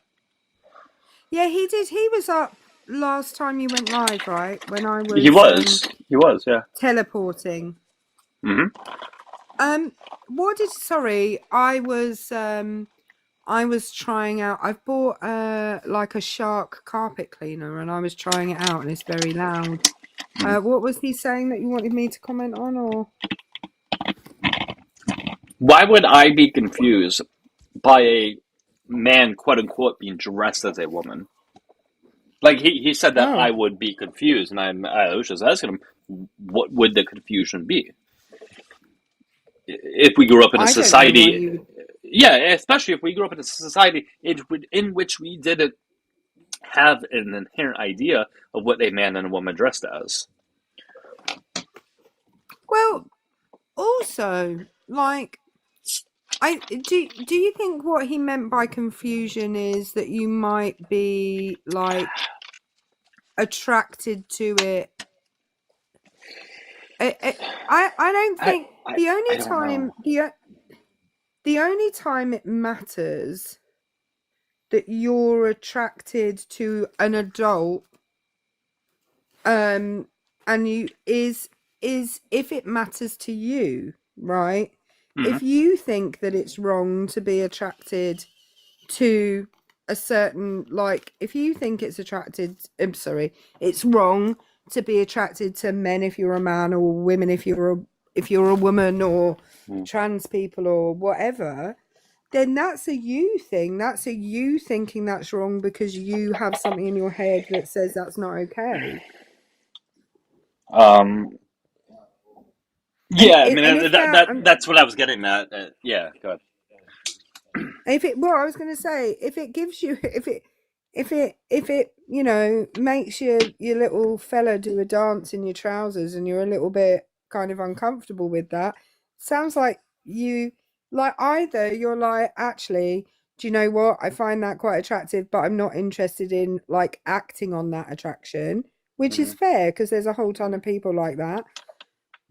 Yeah, he did. He was up. last time you went live, right? When I was He was, yeah. teleporting. Hmm. Sorry, I was trying out. I've bought like a shark carpet cleaner, and I was trying it out, and it's very loud. What was he saying that you wanted me to comment on, or? Why would I be confused by a man, quote unquote, being dressed as a woman? Like he said that Oh, I would be confused, and I was just asking him, what would the confusion be? If we grew up in a I don't know why society, you would. yeah, especially if we grew up in a society in which we didn't have an inherent idea of what a man and a woman dressed as. Well, also, like, do you think what he meant by confusion is that you might be like attracted to it? I don't think the only I don't time know. the only time it matters that you're attracted to an adult and you is if it matters to you, right? Mhm. If you think that it's wrong to be attracted to a certain, like, if you think it's it's wrong to be attracted to men if you're a man, or women if you're a woman, or trans people or whatever, then that's a you thing. That's a you thinking that's wrong because you have something in your head that says that's not okay. And Yeah, I mean if that's what I was getting at. Yeah, go ahead. well, I was going to say, if it gives you, if it makes your little fella do a dance in your trousers and you're a little bit kind of uncomfortable with that, sounds like you, like, either you're like, actually, do you know what, I find that quite attractive, but I'm not interested in like acting on that attraction, which is fair because there's a whole ton of people like that.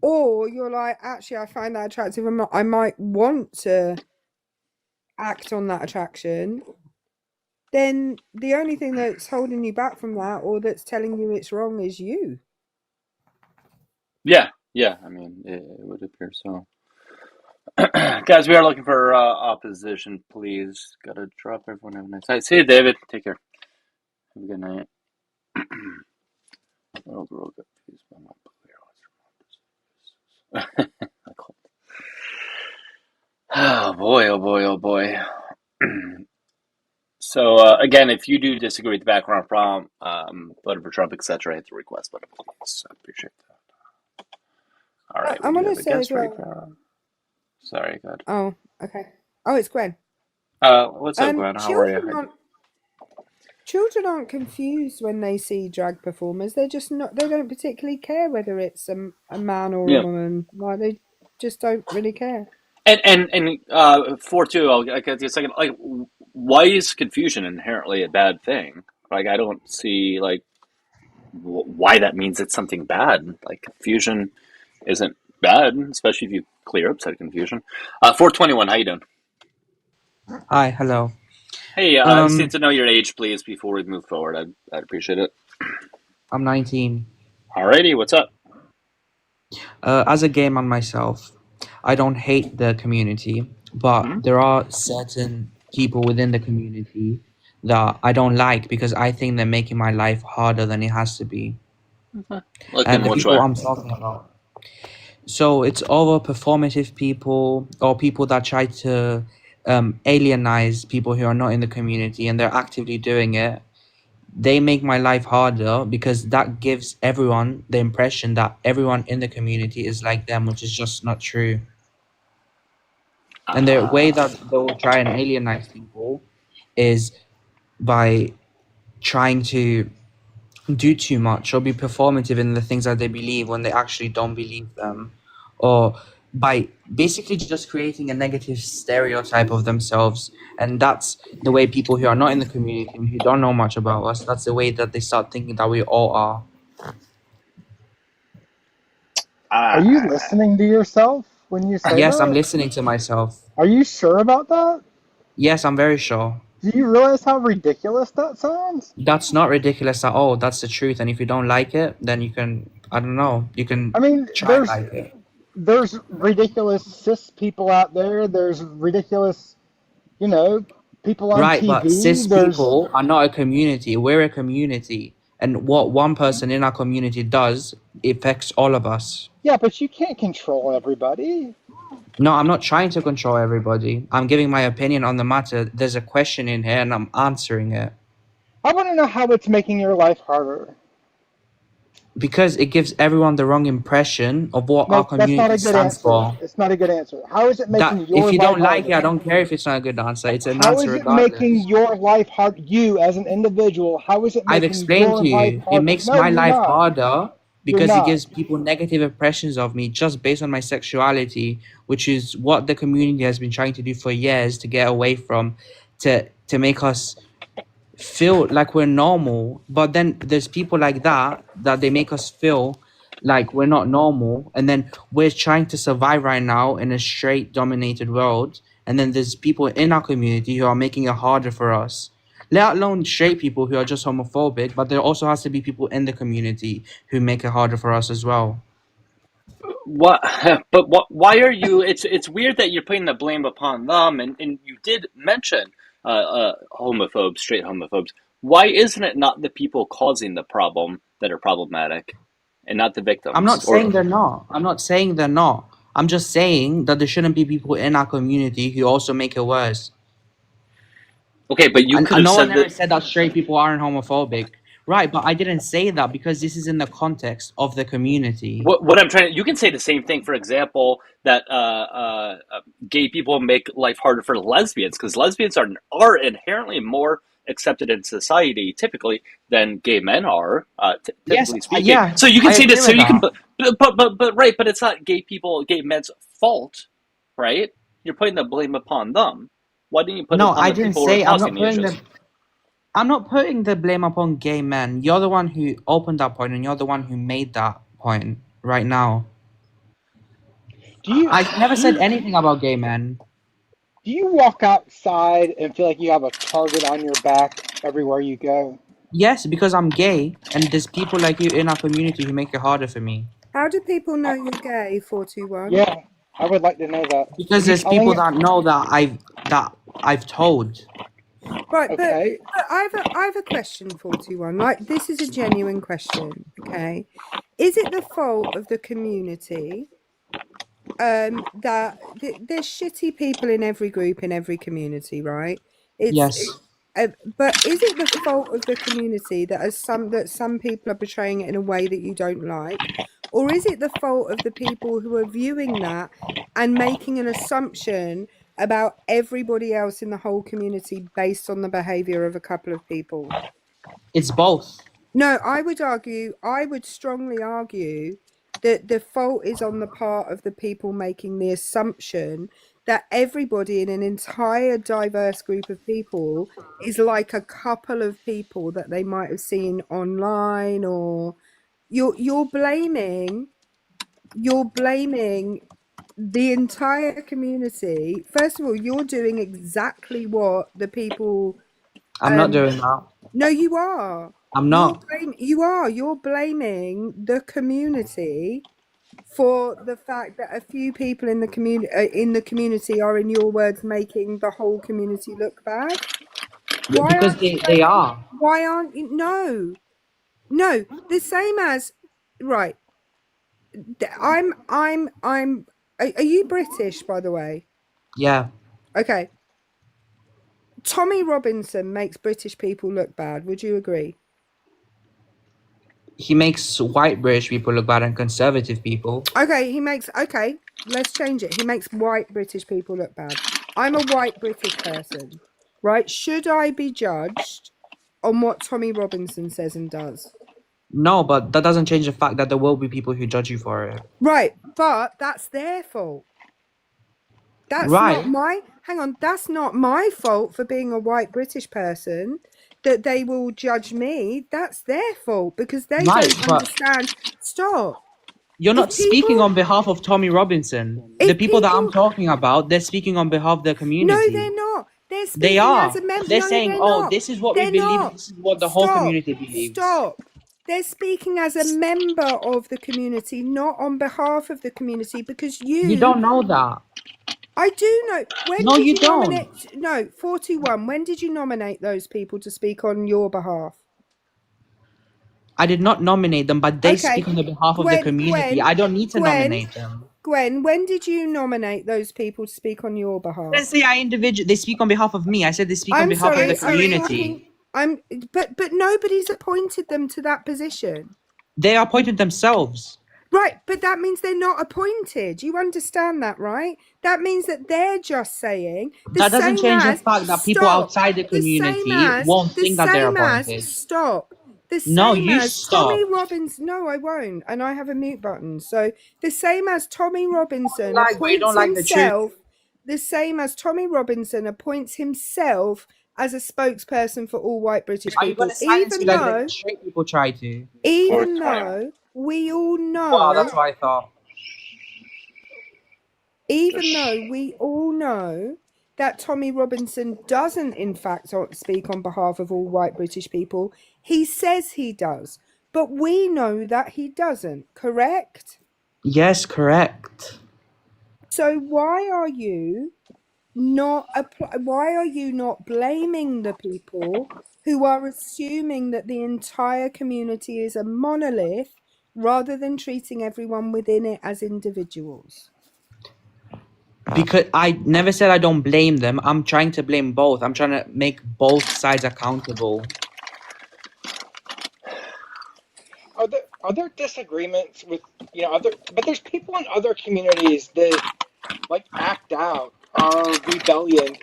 Or you're like, actually, I find that attractive, I might want to act on that attraction. Then the only thing that's holding you back from that, or that's telling you it's wrong, is you. Yeah, I mean it would appear so. Guys, we are looking for opposition, please. Gotta drop everyone. Have a nice night. See you, David. Take care. Have a good night. Oh, girl, got pleased by my player. Oh boy, oh boy, oh boy. So again, if you do disagree with the background from voted for Trump, etc., hit the request button, please. I appreciate that. All right, I we do want to have a say as guest right well. now. Sorry, God. Oh, okay. Oh, it's Gwen. What's up, Gwen? How are you? Children aren't confused when they see drag performers. They're just not. They don't particularly care whether it's a man or a Yeah, woman. Like, they just don't really care. and for two, I'll get to a second. Like, why is confusion inherently a bad thing? Like, I don't see like why that means it's something bad. Like, confusion isn't bad, especially if you clear up said confusion. 421, how you doing? Hi, hello. Hey, I just need to know your age, please, before we move forward. I'd appreciate it. I'm 19. Alrighty, what's up? As a gay man myself, I don't hate the community, but Hmm? there are certain people within the community that I don't like because I think they're making my life harder than it has to be. Like, And in the which people way? I'm talking about. So it's over performative people or people that try to alienize people who are not in the community and they're actively doing it. They make my life harder because that gives everyone the impression that everyone in the community is like them, which is just not true. And the way that they'll try and alienate people is by trying to do too much or be performative in the things that they believe when they actually don't believe them, or by basically just creating a negative stereotype of themselves. And that's the way people who are not in the community and who don't know much about us, that's the way that they start thinking that we all are. Are you listening to yourself when you say Yes, I'm that? listening to myself. Are you sure about that? Yes, I'm very sure. Do you realize how ridiculous that sounds? That's not ridiculous at all. That's the truth. And if you don't like it, then you can, I don't know, you can I mean, try and like it. there's ridiculous cis people out there. There's ridiculous, people on Right, but cis TV. There's people are not a community. We're a community. And what one person in our community does affects all of us. yeah, but you can't control everybody. No, I'm not trying to control everybody. I'm giving my opinion on the matter. There's a question in here and I'm answering it. I want to know how it's making your life harder. Because it gives everyone the wrong impression of what our No, that's not community a good stands answer. for. It's not a good answer. How is it making That your if you life don't like it, harder? I don't care if it's not a good answer. It's an How answer is it regardless. making your life hard? You as an individual, how is it I've making explained your to life you. harder? It makes No, my you're life not. harder You're because it not. gives people negative impressions of me just based on my sexuality, which is what the community has been trying to do for years to get away from, to make us feel like we're normal. But then there's people like that they make us feel like we're not normal, and then we're trying to survive right now in a straight dominated world, and then there's people in our community who are making it harder for us, let alone straight people who are just homophobic, but there also has to be people in the community who make it harder for us as well. What? But what? Why are you? It's weird that you're putting the blame upon them, and you did mention homophobes, straight homophobes. Why isn't it not the people causing the problem that are problematic, and not the victims? I'm not saying they're not. I'm not saying they're not. I'm just saying that there shouldn't be people in our community who also make it worse. Okay, but you And could have no one said ever that. said that straight people aren't homophobic. Right, but I didn't say that because this is in the context of the community. What I'm trying to, you can say the same thing. For example, that gay people make life harder for lesbians because lesbians are inherently more accepted in society typically than gay men are. Yes, Typically speaking. yeah, So you can I say agree this. So with you can, that. but right. But it's not gay men's fault, right? You're putting the blame upon them. Why didn't you put it No, upon I the didn't people who are say. causing the issues? I'm not putting the blame upon gay men. You're the one who opened that point, and you're the one who made that point right now. I never said anything about gay men. Do you walk outside and feel like you have a target on your back everywhere you go? Yes, because I'm gay, and there's people like you in our community who make it harder for me. How do people know you're gay? 421. Yeah, I would like to know that. Because Are you there's people telling that know that I've told. Right, but Okay. I have a question, 421. Like, this is a genuine question, okay? Is it the fault of the community that there's shitty people in every group, in every community, right? Yes. But is it the fault of the community that some people are portraying it in a way that you don't like? Or is it the fault of the people who are viewing that and making an assumption about everybody else in the whole community based on the behavior of a couple of people? It's both. No, I would strongly argue that the fault is on the part of the people making the assumption that everybody in an entire diverse group of people is like a couple of people that they might have seen online, or you're blaming the entire community. First of all, you're doing exactly what the people I'm not doing that. no, you are. I'm not. You're blaming the community for the fact that a few people in the community are, in your words, making the whole community look bad. Because they are. Why aren't you? No. The same as, right. Are you British, by the way? Yeah. Okay. Tommy Robinson makes British people look bad. Would you agree? He makes white British people look bad and conservative people. Okay, let's change it. He makes white British people look bad. I'm a white British person, right? Should I be judged on what Tommy Robinson says and does? No, but that doesn't change the fact that there will be people who judge you for it. Right, but that's their fault. That's not my fault for being a white British person that they will judge me. That's their fault because they don't understand. Stop. You're not speaking on behalf of Tommy Robinson. The people that I'm talking about, they're speaking on behalf of their community. No, they're not. They're They speaking as are. a member. They're No, saying, they're "Oh, not. this is what They're we believe. not. This is what the whole Stop. community believes." Stop. They're speaking as a member of the community, not on behalf of the community, because You don't know that. I do know. When No, did you you don't. nominate? No, 41. When did you nominate those people to speak on your behalf? I did not nominate them, but they Okay. speak on the behalf of the community. I don't need to nominate them. Gwen, when did you nominate those people to speak on your behalf? Let's say they speak on behalf of me. I said they speak on behalf of the community. But nobody's appointed them to that position. They appointed themselves. Right, but that means they're not appointed. You understand that, right? That means that they're just saying That doesn't change the fact that people outside the community won't think that they're appointed. Stop. The same No, you as stop. Tommy Robinson. No, I won't. And I have a mute button. So the same as Tommy Robinson appoints himself. The same as Tommy Robinson appoints himself as a spokesperson for all white British Are you people. going to silence me like the straight people try to? Even though we all know. Wow, that's what I thought. Even though we all know that Tommy Robinson doesn't, in fact, speak on behalf of all white British people, he says he does. But we know that he doesn't, correct? Yes, correct. So why are you not blaming the people who are assuming that the entire community is a monolith rather than treating everyone within it as individuals? Because I never said I don't blame them. I'm trying to blame both. I'm trying to make both sides accountable. Are there disagreements with but there's people in other communities that like act out, are rebellious,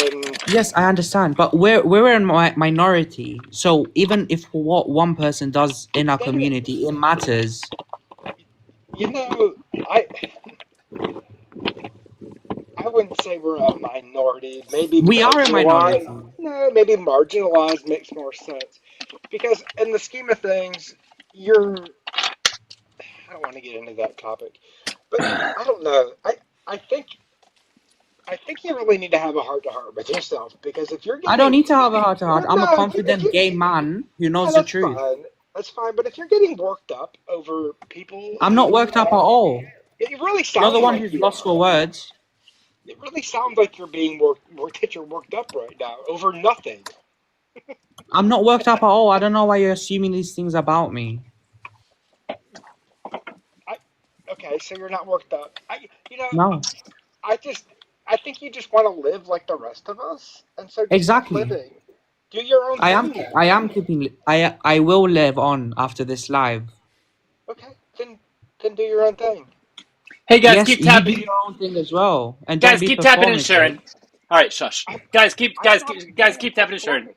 and yes, I understand, but we're in minority. So even if what one person does in our community, it matters. I wouldn't say we're a minority. Maybe we are a minority. No, maybe marginalized makes more sense. Because in the scheme of things, I don't want to get into that topic, but I don't know. I think you really need to have a heart-to-heart with yourself, because if you're I don't need to have a heart-to-heart. I'm a confident gay man who knows the truth. That's fine, but if you're getting worked up over people... I'm not worked up at all. It really sounds You're the one like who's lost for words. It really sounds like you're being worked up right now over nothing. I'm not worked up at all. I don't know why you're assuming these things about me. Okay, so you're not worked up. No. I think you just want to live like the rest of us, and so just exactly. keep living. Do your own thing. I will live on after this live. Okay, then do your own thing. Hey guys, keep tapping. You do your own thing as well, and guys, keep tapping and sharing. All right, shush. Guys, keep tapping and sharing.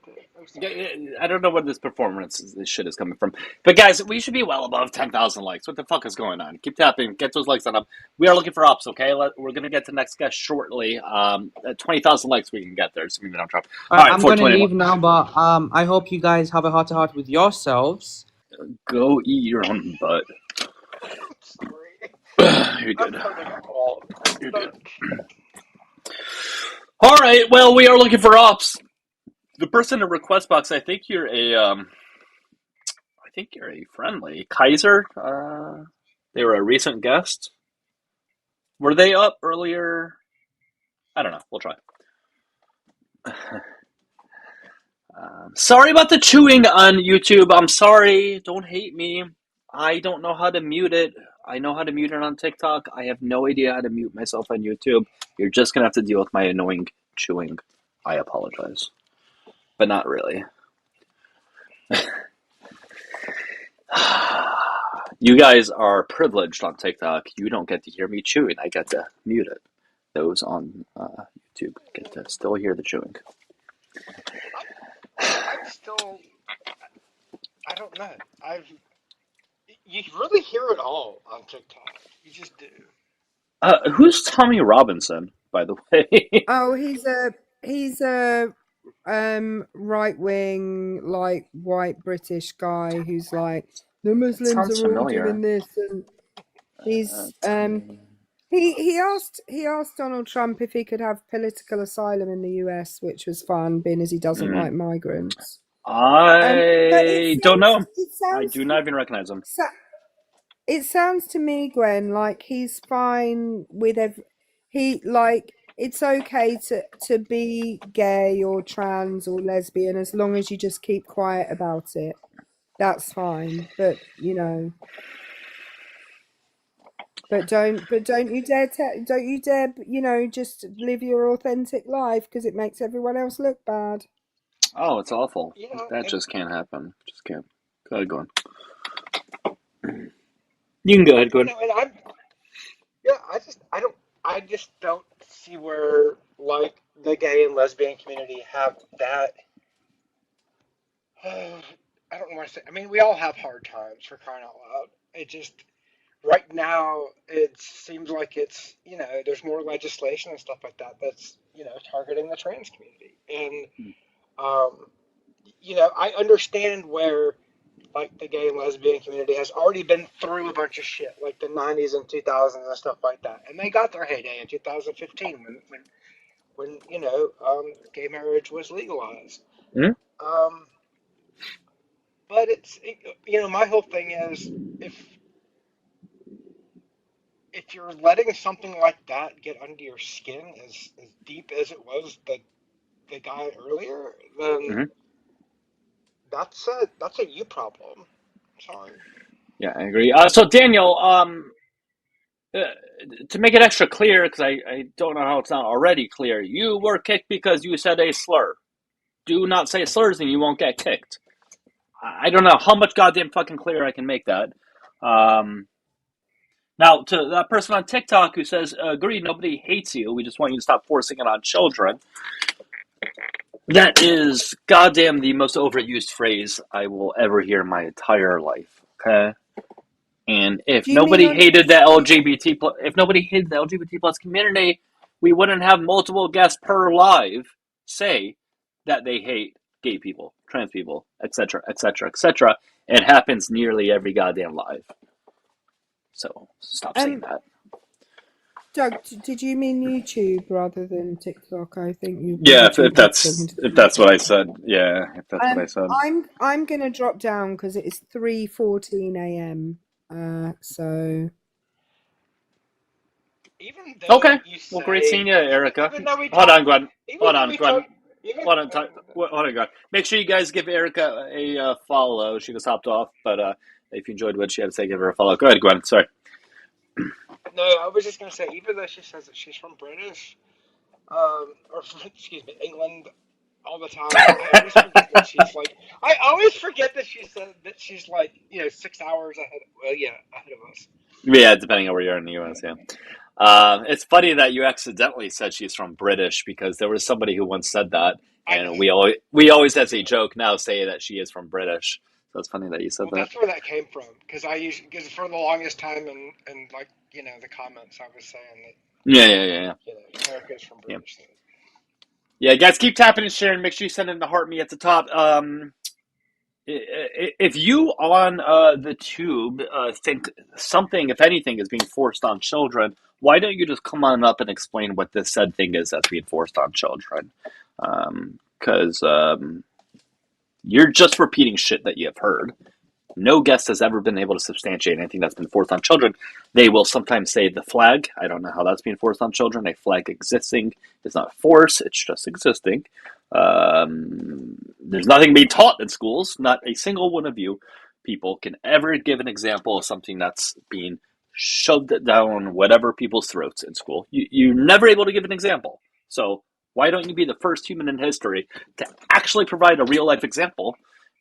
I don't know where this this shit is coming from, but guys, we should be well above 10,000 likes. What the fuck is going on? Keep tapping, get those likes on up. We are looking for ups. Okay, we're gonna get to the next guest shortly. At 20,000 likes, we can get there. So we don't drop. All right, I'm gonna leave now, but I hope you guys have a heart-to-heart with yourselves. Go eat your own butt. You're good. You're good. All right. Well, we are looking for ops. The person in the request box. I think you're a friendly Kaiser. They were a recent guest. Were they up earlier? I don't know. We'll try. Sorry about the chewing on YouTube. I'm sorry. Don't hate me. I don't know how to mute it. I know how to mute it on TikTok. I have no idea how to mute myself on YouTube. You're just going to have to deal with my annoying chewing. I apologize. But not really. You guys are privileged on TikTok. You don't get to hear me chewing. I get to mute it. Those on YouTube get to still hear the chewing. I don't know. You really hear it all on TikTok. You just do. Who's Tommy Robinson, by the way? Oh, he's a right wing, like, white British guy who's like, the Muslims are all doing this, and he's He asked Donald Trump if he could have political asylum in the US, which was fun, being as he doesn't like migrants. But I don't know him. it I sounds do not even recognize him. it sounds to me, Gwen, like he's fine with it's okay to be gay or trans or lesbian as long as you just keep quiet about it. That's fine. But don't you dare just live your authentic life, because it makes everyone else look bad. Oh, it's awful. Yeah, That and just can't happen. Just can't. Go ahead, go on. You can go ahead, go ahead. and I just don't see where like the gay and lesbian community have that. I don't want to say. I mean, we all have hard times, for crying out loud. It just right now it seems like it's there's more legislation and stuff like that that's targeting the trans community, and um, I understand where like the gay and lesbian community has already been through a bunch of shit, like the '90s and 2000s and stuff like that, and they got their heyday in 2015 when gay marriage was legalized. Mhm. Um, but my whole thing is if you're letting something like that get under your skin as deep as it was the guy earlier, then Mhm. that's a you problem. Sorry. Yeah, I agree. So Daniel, to make it extra clear, because I don't know how it's not already clear, you were kicked because you said a slur. Do not say slurs and you won't get kicked. I don't know how much goddamn fucking clear I can make that. Now, to that person on TikTok who says, agree, nobody hates you, we just want you to stop forcing it on children. That is goddamn the most overused phrase I will ever hear in my entire life. Okay? And if Do you mean nobody on hated the LGBT plus community, we wouldn't have multiple guests per live say that they hate gay people, trans people, etc., etc., etc. It happens nearly every goddamn live. So stop saying that. Doug, did you mean YouTube rather than TikTok? I think you Yeah, probably talking to the if wrong that's what I person. said. Yeah, if that's what I said. I'm gonna drop down because it is 3:14 a.m. So Even though Okay. you Well, great seeing say, you, Erica. even though we Hold talk, on, Gwen. even Hold though on, we Gwen. talk, even Hold on, hold on, Gwen. Make sure you guys give Erica a follow. She just hopped off, but if you enjoyed what she had to say, give her a follow. Go ahead, Gwen. Sorry. no, I was just gonna say, even though she says that she's from British, or from, excuse me, England all the time, I always forget that she said that she's like 6 hours ahead. Well, yeah, ahead of us. Yeah, depending on where you are in the U.S. Yeah. It's funny that you accidentally said she's from British because there was somebody who once said that, I know. and we always as a joke now say that she is from British. So it's funny that you said Well, that. that's where that came from because for the longest time and like the comments I was saying that Yeah. Erica's from Yeah. British. So. Yeah, guys, keep tapping and sharing. Make sure you send in the heart me at the top. If you on the tube think something, if anything, is being forced on children, why don't you just come on up and explain what this said thing is that's being forced on children? Because you're just repeating shit that you have heard. No guest has ever been able to substantiate anything that's been forced on children. They will sometimes say the flag. I don't know how that's being forced on children. A flag existing is not force, it's just existing. There's nothing being taught in schools. Not a single one of you people can ever give an example of something that's being shoved down whatever people's throats in school. You're never able to give an example. So why don't you be the first human in history to actually provide a real life example?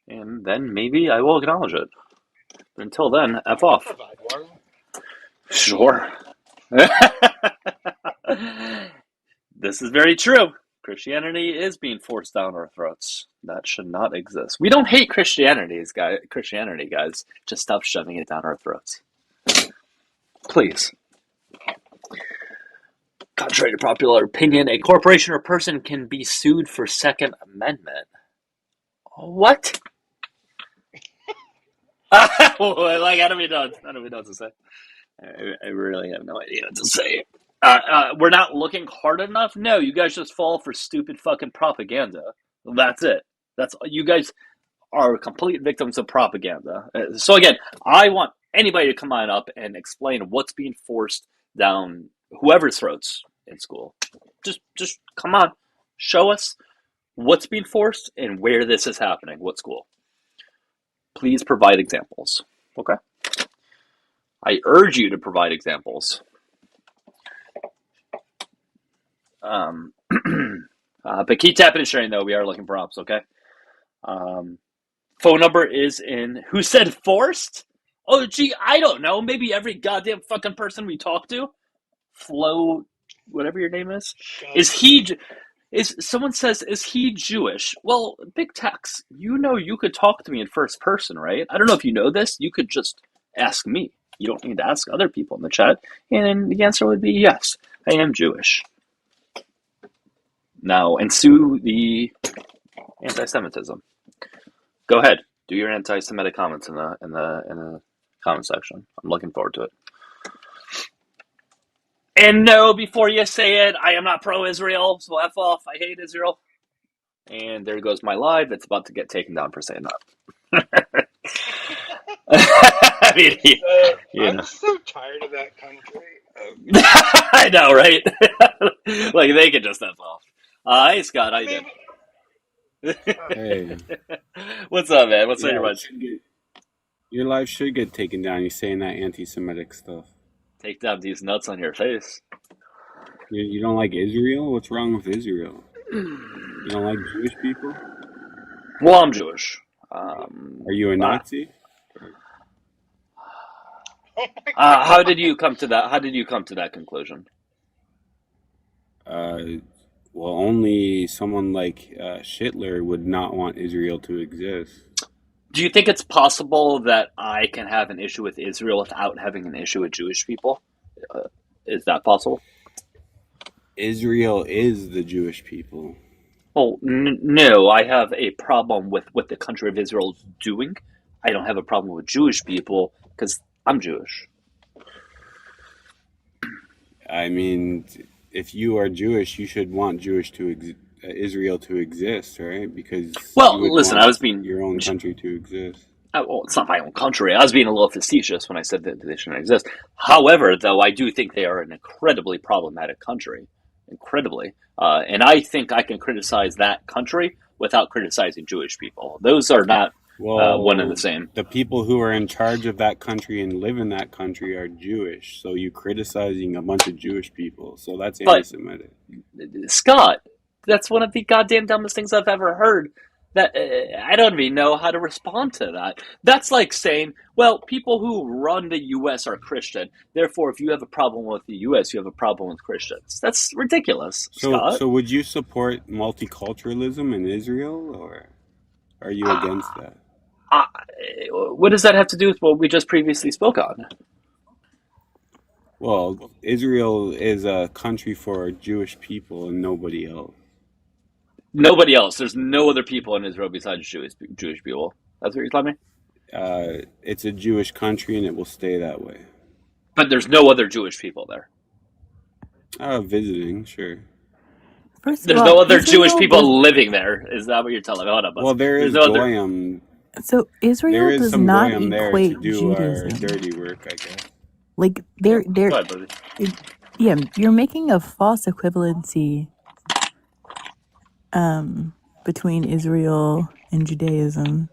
And then maybe I will acknowledge it. But until then, F I can off. provide one. Sure. This is very true. Christianity is being forced down our throats. That should not exist. We don't hate Christianity, guys. Just stop shoving it down our throats. Please. Contrary to popular opinion, a corporation or person can be sued for Second Amendment. What? Like, I don't even know what to say. I really have no idea what to say. We're not looking hard enough? No, you guys just fall for stupid fucking propaganda. That's it. You guys are complete victims of propaganda. So again, I want anybody to come on up and explain what's being forced down whoever's throats in school. Just come on, show us what's being forced and where this is happening. What school? Please provide examples. Okay. I urge you to provide examples. But keep tapping and sharing, though. We are looking for ops, okay? Phone number is in... Who said forced? Oh, gee, I don't know. Maybe every goddamn fucking person we talk to. Flo, whatever your name is. Is he... Someone says, is he Jewish? Well, Big Tex, you know you could talk to me in first person, right? I don't know if you know this. You could just ask me. You don't need to ask other people in the chat. And the answer would be yes, I am Jewish. Now, ensue the anti-Semitism. Go ahead. Do your anti-Semitic comments in the comment section. I'm looking forward to it. And no, before you say it, I am not pro-Israel, so F off. I hate Israel. And there goes my live. It's about to get taken down for saying that. I mean, I'm so tired of that country. I know, right? Like, they could just F off. Hey, Scott, how you doing? Hey. What's up, man? What's on your mind? Your life should get taken down. You're saying that anti-Semitic stuff. Take down these nuts on your face. You don't like Israel? What's wrong with Israel? You don't like Jewish people? Well, I'm Jewish. Are you a Nazi? How did you come to that? How did you come to that conclusion? Well, only someone like Hitler would not want Israel to exist. Do you think it's possible that I can have an issue with Israel without having an issue with Jewish people? Is that possible? Israel is the Jewish people. Well, no, I have a problem with what the country of Israel is doing. I don't have a problem with Jewish people because I'm Jewish. I mean, if you are Jewish, you should want Israel to exist, right? Because listen, I was being your own country to exist. Well, it's not my own country. I was being a little facetious when I said that they shouldn't exist. However, though, I do think they are an incredibly problematic country. Incredibly. And I think I can criticize that country without criticizing Jewish people. Those are not one and the same. The people who are in charge of that country and live in that country are Jewish. So you're criticizing a bunch of Jewish people. So that's anti-Semitic. Scott, that's one of the goddamn dumbest things I've ever heard. That I don't even know how to respond to that. That's like saying, well, people who run the U.S. are Christian. Therefore, if you have a problem with the U.S., you have a problem with Christians. That's ridiculous, Scott. So would you support multiculturalism in Israel, or are you against that? What does that have to do with what we just previously spoke on? Well, Israel is a country for Jewish people and nobody else. Nobody else. There's no other people in Israel besides Jewish people. That's what you're telling me? It's a Jewish country and it will stay that way. But there's no other Jewish people there. Visiting, sure. There's no other Jewish people living there. Is that what you're telling me? Hold on, well, there is Goyim. So Israel does not equate Judaism. Our dirty work, I guess. Like yeah, you're making a false equivalency between Israel and Judaism,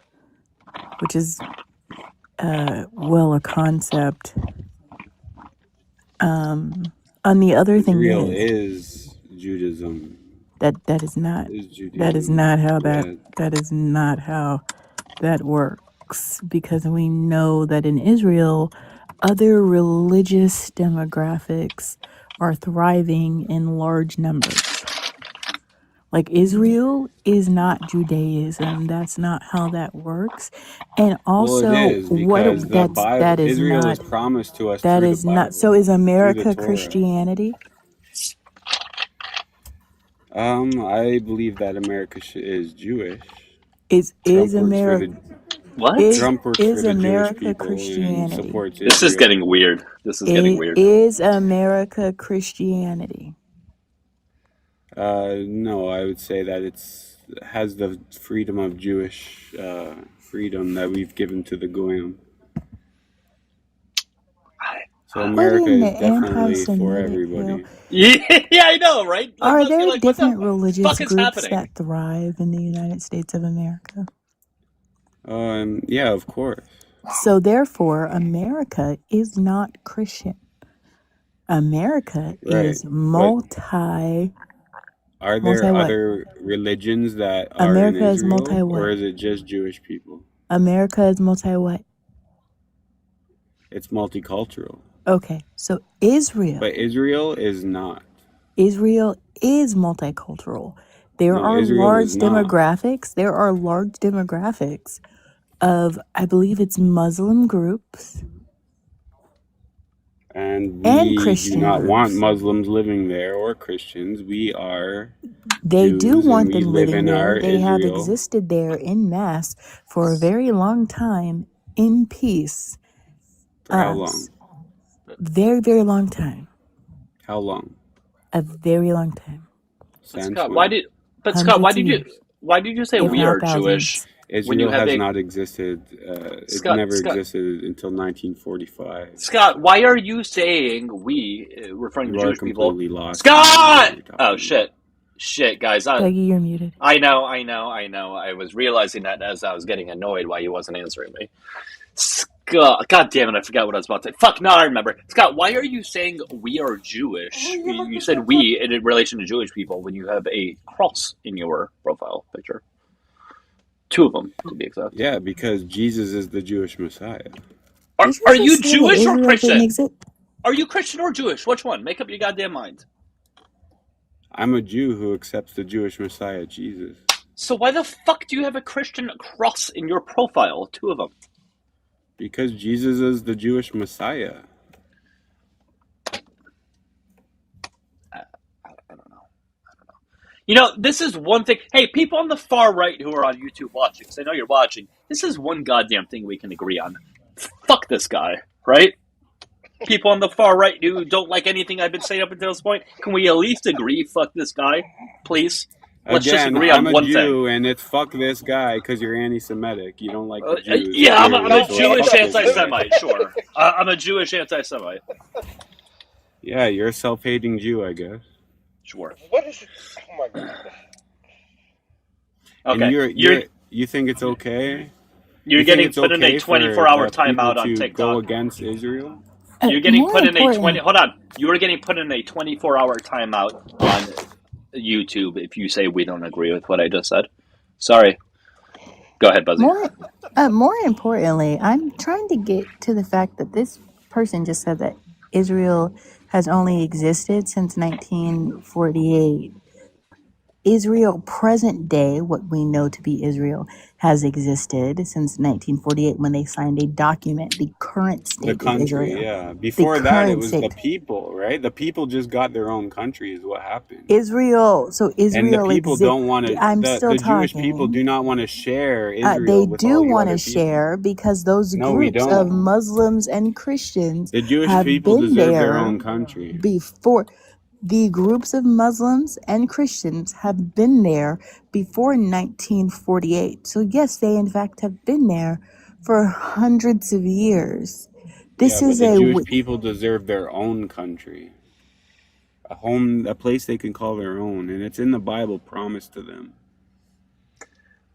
which is a concept. On the other thing Israel is Judaism. That is not how that works, because we know that in Israel other religious demographics are thriving in large numbers. Like, Israel is not Judaism. That's not how that works. And also, well, it is, because that is Israel not, is promised to us. That is not. So is America Christianity? I believe that America is Jewish. Is America? What? Trump works for Is the Jewish America people and Christianity? supports This is Israel. getting weird. This is getting weird. Is America Christianity? No, I would say that has the freedom of Jewish freedom that we've given to the Goyim. So Put America in is the definitely for anti-Semitic everybody. Yeah, I know, right? Like, Are must be there like, what different the religious fuck is groups happening? that thrive in the United States of America? Yeah, of course. So therefore, America is not Christian. America Right. is But multi are multi there what? other religions that are in America is multi Israel, or what? is it just Jewish people? America is multi what? It's multicultural. Okay, so Israel But Israel is not. is multicultural. There No, are Israel large is not. demographics. There are large demographics of, I believe it's Muslim groups And and we do Christian not want groups. Muslims living there or Christians. We are They do Jews and want we them live living in there. our They have Israel. existed there in mass for a very long time in peace. For how long? Very, very long time. How long? A very long time. Since Scott, when? Scott, Hundreds of years, why did you say if we not are Jewish thousands. when you Israel have has a not existed. It Scott, never Scott, existed until 1945. Scott, why are you saying we, referring to You are Jewish people? completely lost. in what Scott! you're talking Oh, about. shit, guys. Dougie, you're muted. I know. I was realizing that as I was getting annoyed why he wasn't answering me. Scott, God damn it, I forgot what I was about to say. Fuck, now I remember. Scott, why are you saying we are Jewish? You said we in relation to Jewish people when you have a cross in your profile picture. Two of them, to be exact. Yeah, because Jesus is the Jewish Messiah. Did Are you you just say that Jewish or Israel didn't Christian? exist? Are you Christian or Jewish? Which one? Make up your goddamn mind. I'm a Jew who accepts the Jewish Messiah, Jesus. So why the fuck do you have a Christian cross in your profile? Two of them. Because Jesus is the Jewish Messiah. I don't know. You know, this is one thing. Hey, people on the far right who are on YouTube watching, because I know you're watching, this is one goddamn thing we can agree on. Fuck this guy, right? People on the far right who don't like anything I've been saying up until this point, can we at least agree, fuck this guy, please? Let's just Again, agree I'm on a one Jew, and it's fuck this guy because you're anti-Semitic. You don't like the thing. Jews. Yeah, I'm a clearly, so Jewish fuck this guy. anti-Semite, sure. I'm a Jewish anti-Semite. Yeah, you're a self-hating Jew, I guess. Sure. What is it? Oh my god. Okay. And you think it's okay? You're You think getting it's put in a okay 24-hour for people timeout on to TikTok. go against Israel? You're getting More put in a important, hold on. You are getting put in a 24-hour timeout on YouTube if you say we don't agree with what I just said. Sorry. Go ahead, Buzzy. more importantly, I'm trying to get to the fact that this person just said that Israel has only existed since 1948. Israel present day, what we know to be Israel, has existed since 1948 when they signed a document, the current The state of country, Israel. yeah. The Before that, it current was the state. people, right? The people just got their own country is what happened. Israel, so And the Israel people exists. don't want to, I'm still the Jewish people talking. do not want to share They Israel with all do you want to other people. share because those No, we groups of don't. Muslims and Christians The Jewish have people been deserve their there own country. before. The groups of Muslims and Christians have been there before 1948. So yes, they in fact have been there for hundreds of years. This Yeah, but is the a Jewish people deserve their own country. A home, a place they can call their own. And it's in the Bible promised to them.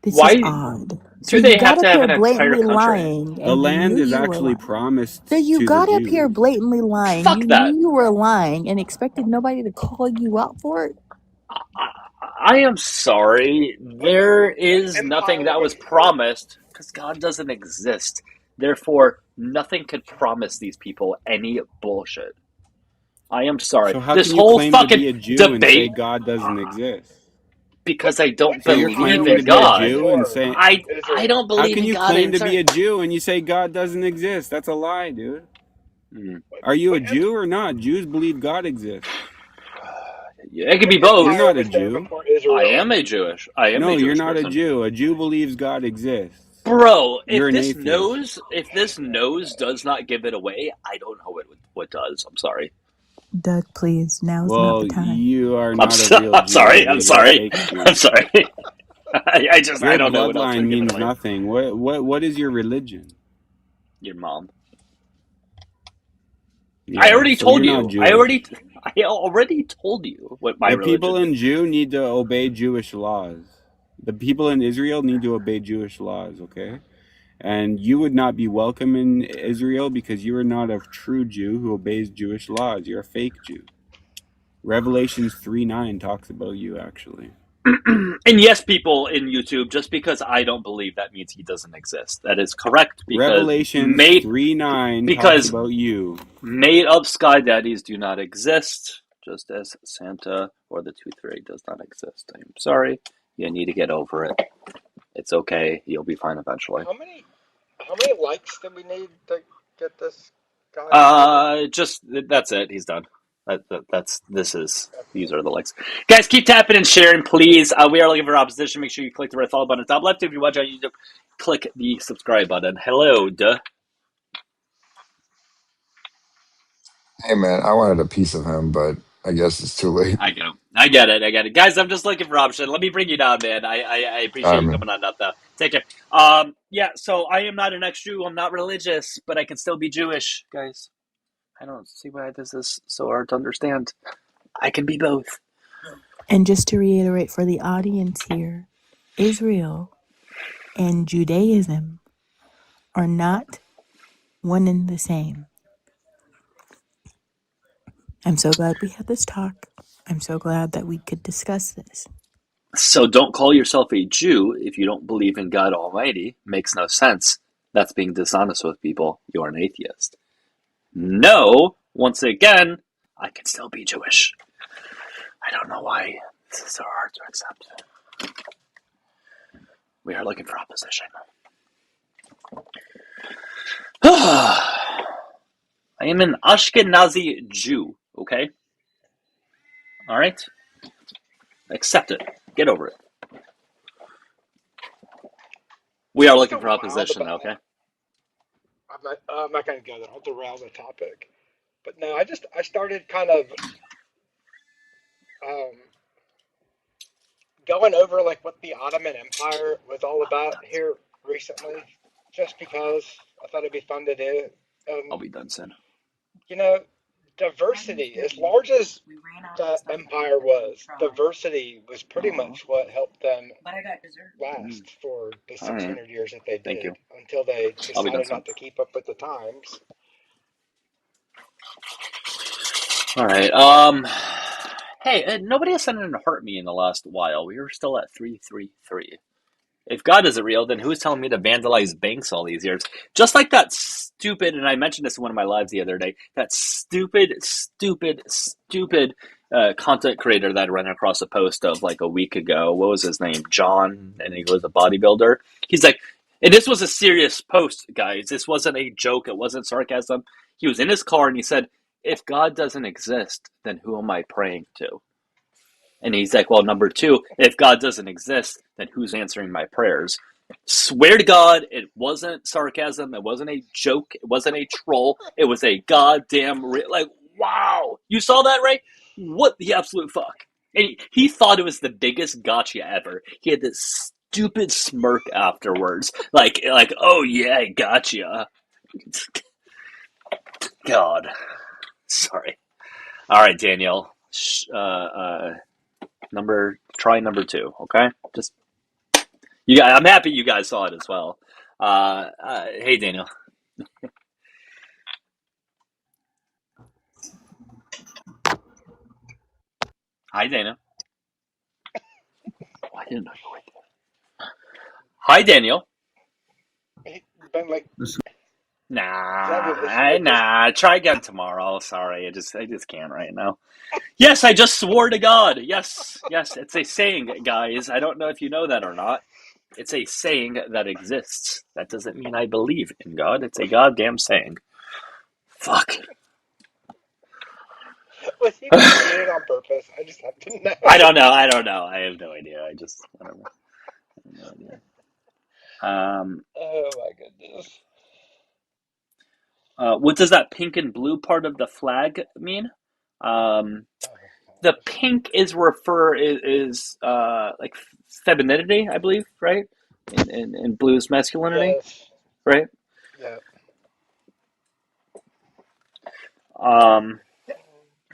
this Why is odd. So do you they have got to up have here an entire blatantly country? lying, The and you land knew is you were actually lying. promised So you to the got up here Jews. blatantly lying. Fuck You that. knew you were lying and expected nobody to call you out for it. I am sorry. There is nothing that was promised because God doesn't exist. Therefore, nothing could promise these people any bullshit. I am sorry. So how This can you whole claim to be a fucking Jew and say debate God doesn't exist? because I don't So you're believe claiming to in be a God. Jew and say, I don't how believe can in you God. claim to be a Jew and you say God doesn't exist? That's a lie, dude. Are you a Jew or not? Jews believe God exists. Yeah, it could be both. You're not a Jew. I am a Jewish. I am No, a you're Jewish not a person. Jew. A Jew believes God exists. Bro, You're if an this atheist. nose does not give it away, I don't know what does. I'm sorry. Doug, please, now's not the Well, time. you are not a real I'm Jew. sorry. You're a fake I'm Jew. sorry. I Your don't know what else bloodline would give it means away. nothing. What is your religion? Your mom. I Yeah, already so told you're not you. I Jewish. already told you what my The people religion in is. Jew need to obey Jewish laws. The people in Israel need to obey Jewish laws, okay? And you would not be welcome in Israel because you are not a true Jew who obeys Jewish laws. You're a fake Jew. Revelations 3:9 talks about you, actually. And yes, people in YouTube, just because I don't believe that means he doesn't exist. That is correct Revelations 3:9 talks because about you. made up sky daddies do not exist, just as Santa or the Tooth Fairy does not exist. I'm sorry. You need to get over it. It's okay. You'll be fine eventually. How many likes do we need to get this guy promoted? Just that's it. He's done. These are the likes. Guys, keep tapping and sharing, please. We are looking for opposition. Make sure you click the red follow button at the top left. If you watch on YouTube, click the subscribe button. Hello, duh. Hey man, I wanted a piece of him, but I guess it's too late. I get it. Guys, I'm just looking for option. Let me bring you down, man. I I appreciate you mean, coming on up, though. Take care. Yeah, so I am not an ex-Jew. I'm not religious, but I can still be Jewish, guys. I don't see why this is so hard to understand. I can be both. And just to reiterate for the audience here, Israel and Judaism are not one and the same. I'm so glad we had this talk. I'm so glad that we could discuss this. So don't call yourself a Jew if you don't believe in God Almighty. Makes no sense. That's being dishonest with people. You're an atheist. No, once again, I can still be Jewish. I don't know why this is so hard to accept. We are looking for opposition. I am an Ashkenazi Jew, okay? Alright? Accept it. Get over it. We are Just looking a for wild opposition, about. okay? I'm not going to go there. I'll derail the topic. But no, I started kind of um, going over like what the Ottoman Empire was all about here recently, just because I thought it'd be fun to do. I'll be done soon. You know, diversity, as large as the empire was, diversity was pretty much what helped them last for the Alright. 600 years that they Thank you. did until they I'll be done decided soon. not to keep up with the times. Alright, hey, nobody has sent in to hurt me in the last while. We were still at 333. If God isn't real, then who's telling me to vandalize banks all these years? Just like that stupid, and I mentioned this in one of my lives the other day, that stupid content creator that I ran across a post of like a week ago. What was his name? John, and he was a bodybuilder. He's like, and this was a serious post, guys. This wasn't a joke. It wasn't sarcasm. He was in his car and he said, if God doesn't exist, then who am I praying to? And he's like, well, number two, if God doesn't exist, then who's answering my prayers? Swear to God, it wasn't sarcasm. It wasn't a joke. It wasn't a troll. It was a goddamn like, wow. You saw that, right? What the absolute fuck? And he thought it was the biggest gotcha ever. He had this stupid smirk afterwards. Like, oh yeah, gotcha. God. Sorry. All right, Daniel. Try number two, okay? Just you guys, I'm happy you guys saw it as well. Hey, Daniel. Hi, Daniel. Oh, I didn't know you were right there. Hi, Daniel. Been like, Nah. Try again tomorrow. Sorry, I just can't right now. Yes, I just swore to God. Yes, it's a saying, guys. I don't know if you know that or not. It's a saying that exists. That doesn't mean I believe in God. It's a goddamn saying. Fuck. was he doing it on purpose? I just have to know. I don't know. I have no idea. I don't know. No idea. Oh my goodness. What does that pink and blue part of the flag mean? The pink is like femininity, I believe, right? And blue is masculinity, Yes. right? Yeah. All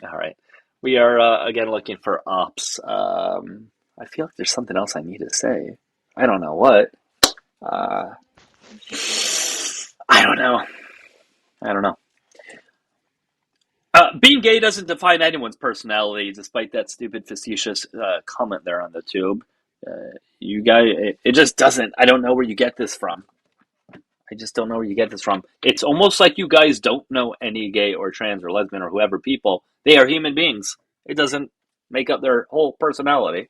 right. We are again looking for ops. I feel like there's something else I need to say. I don't know what. Uh, I don't know. I don't know. Being gay doesn't define anyone's personality, despite that stupid facetious comment there on the tube. You guys, it just doesn't. I don't know where you get this from. I just don't know where you get this from. It's almost like you guys don't know any gay or trans or lesbian or whoever people. They are human beings. It doesn't make up their whole personality.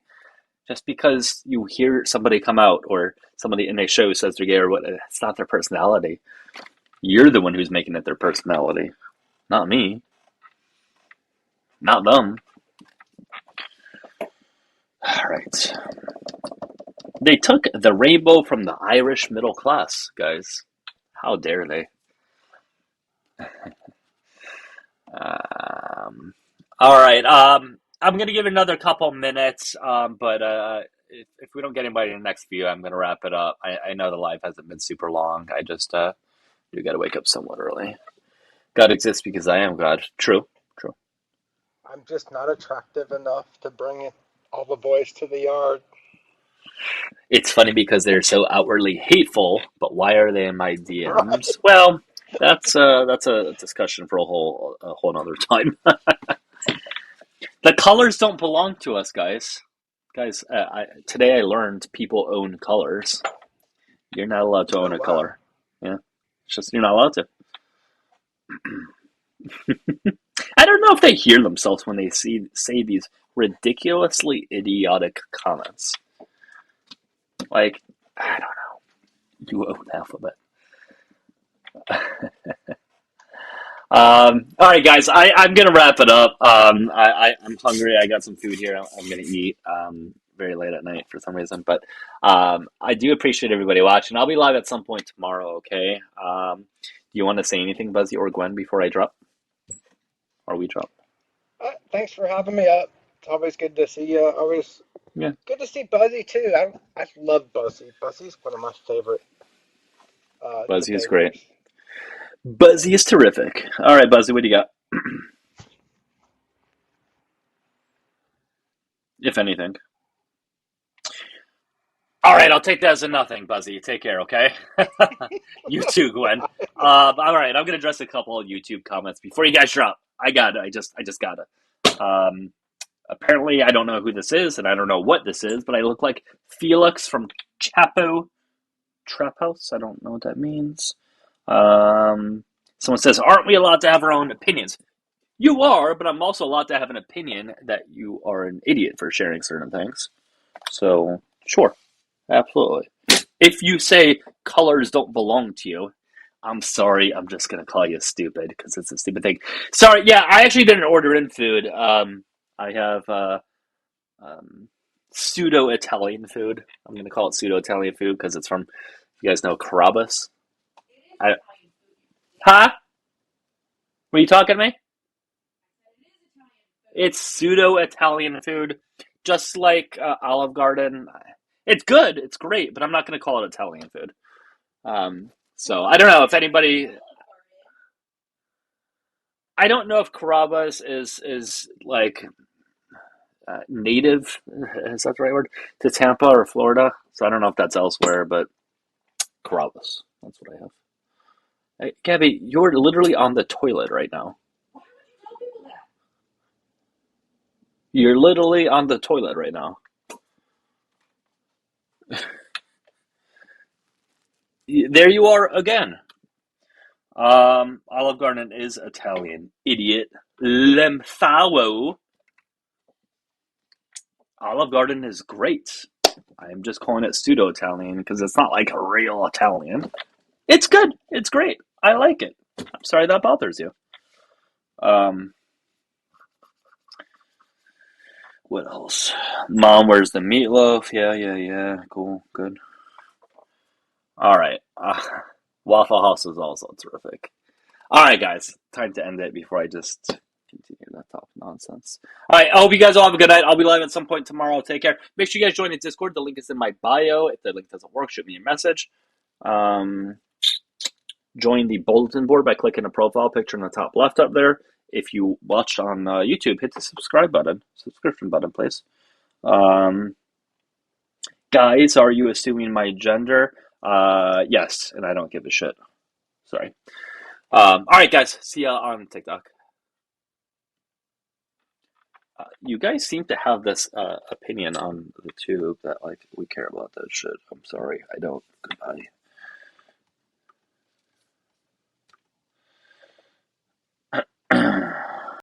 Just because you hear somebody come out or somebody in a show says they're gay or what, it's not their personality. You're the one who's making it their personality, not me, not them. All right. They took the rainbow from the Irish middle class, guys. How dare they? All right. I'm gonna give it another couple minutes. But if we don't get anybody in the next few, I'm gonna wrap it up. I know the live hasn't been super long. I just do gotta wake up somewhat early. God exists because I am God. True. True. I'm just not attractive enough to bring all the boys to the yard. It's funny because they're so outwardly hateful, but why are they in my DMs? Right. Well, that's a discussion for a whole other time. The colors don't belong to us, guys. Guys, today I learned people own colors. You're not allowed to own Oh a wow. color. Yeah, it's just you're not allowed to. I don't know if they hear themselves when they say these ridiculously idiotic comments. Like, I don't know. You own alphabet. All right, guys. I'm gonna wrap it up. I'm hungry. I got some food here. I'm gonna eat. Very late at night for some reason, but I do appreciate everybody watching. I'll be live at some point tomorrow. Okay. Do you want to say anything, Buzzy or Gwen, before I drop, or we drop? Thanks for having me up. It's always good to see you. Always Yeah. good to see Buzzy too. I love Buzzy. Buzzy's one of my favorite Buzzy is great. debaters. Buzzy is terrific. All right, Buzzy, what do you got? If anything. All right, I'll take that as a nothing, Buzzy. Take care, okay? You too, Gwen. All right, I'm gonna address a couple of YouTube comments before you guys drop. I got it. I just gotta. Apparently, I don't know who this is, and I don't know what this is, but I look like Felix from Chapo Trap House. I don't know what that means. Someone says, "Aren't we allowed to have our own opinions?" You are, but I'm also allowed to have an opinion that you are an idiot for sharing certain things. So, sure. Absolutely. If you say colors don't belong to you, I'm sorry. I'm just gonna call you stupid because it's a stupid thing. Sorry. Yeah, I actually didn't order in food. I have pseudo Italian food. I'm gonna call it pseudo Italian food because it's from. You guys know Carrabba's? Huh? Were you talking to me? It's pseudo Italian food, just like Olive Garden. It's good. It's great, but I'm not gonna call it Italian food. So I don't know if anybody. I don't know if Carrabba's is like native. Is that the right word to Tampa or Florida? So I don't know if that's elsewhere, but Carrabba's. That's what I have. Hey, Gabby, you're literally on the toilet right now. You're literally on the toilet right now. There you are again. Olive Garden is Italian. Idiot. Lemfao. Olive Garden is great. I'm just calling it pseudo Italian because it's not like a real Italian. It's good. It's great. I like it. I'm sorry that bothers you. What else? Mom, where's the meatloaf? Yeah. Cool. Good. All right. Waffle House is also terrific. All right, guys. Time to end it before I just continue that talk nonsense. All right. I hope you guys all have a good night. I'll be live at some point tomorrow. Take care. Make sure you guys join the Discord. The link is in my bio. If the link doesn't work, shoot me a message. Join the bulletin board by clicking the profile picture in the top left up there. If you watched on YouTube, hit the subscription button, please. Guys, are you assuming my gender? Yes, and I don't give a shit. Sorry. All right, guys. See ya on TikTok. You guys seem to have this opinion on the tube that like we care about that shit. I'm sorry, I don't. Goodbye.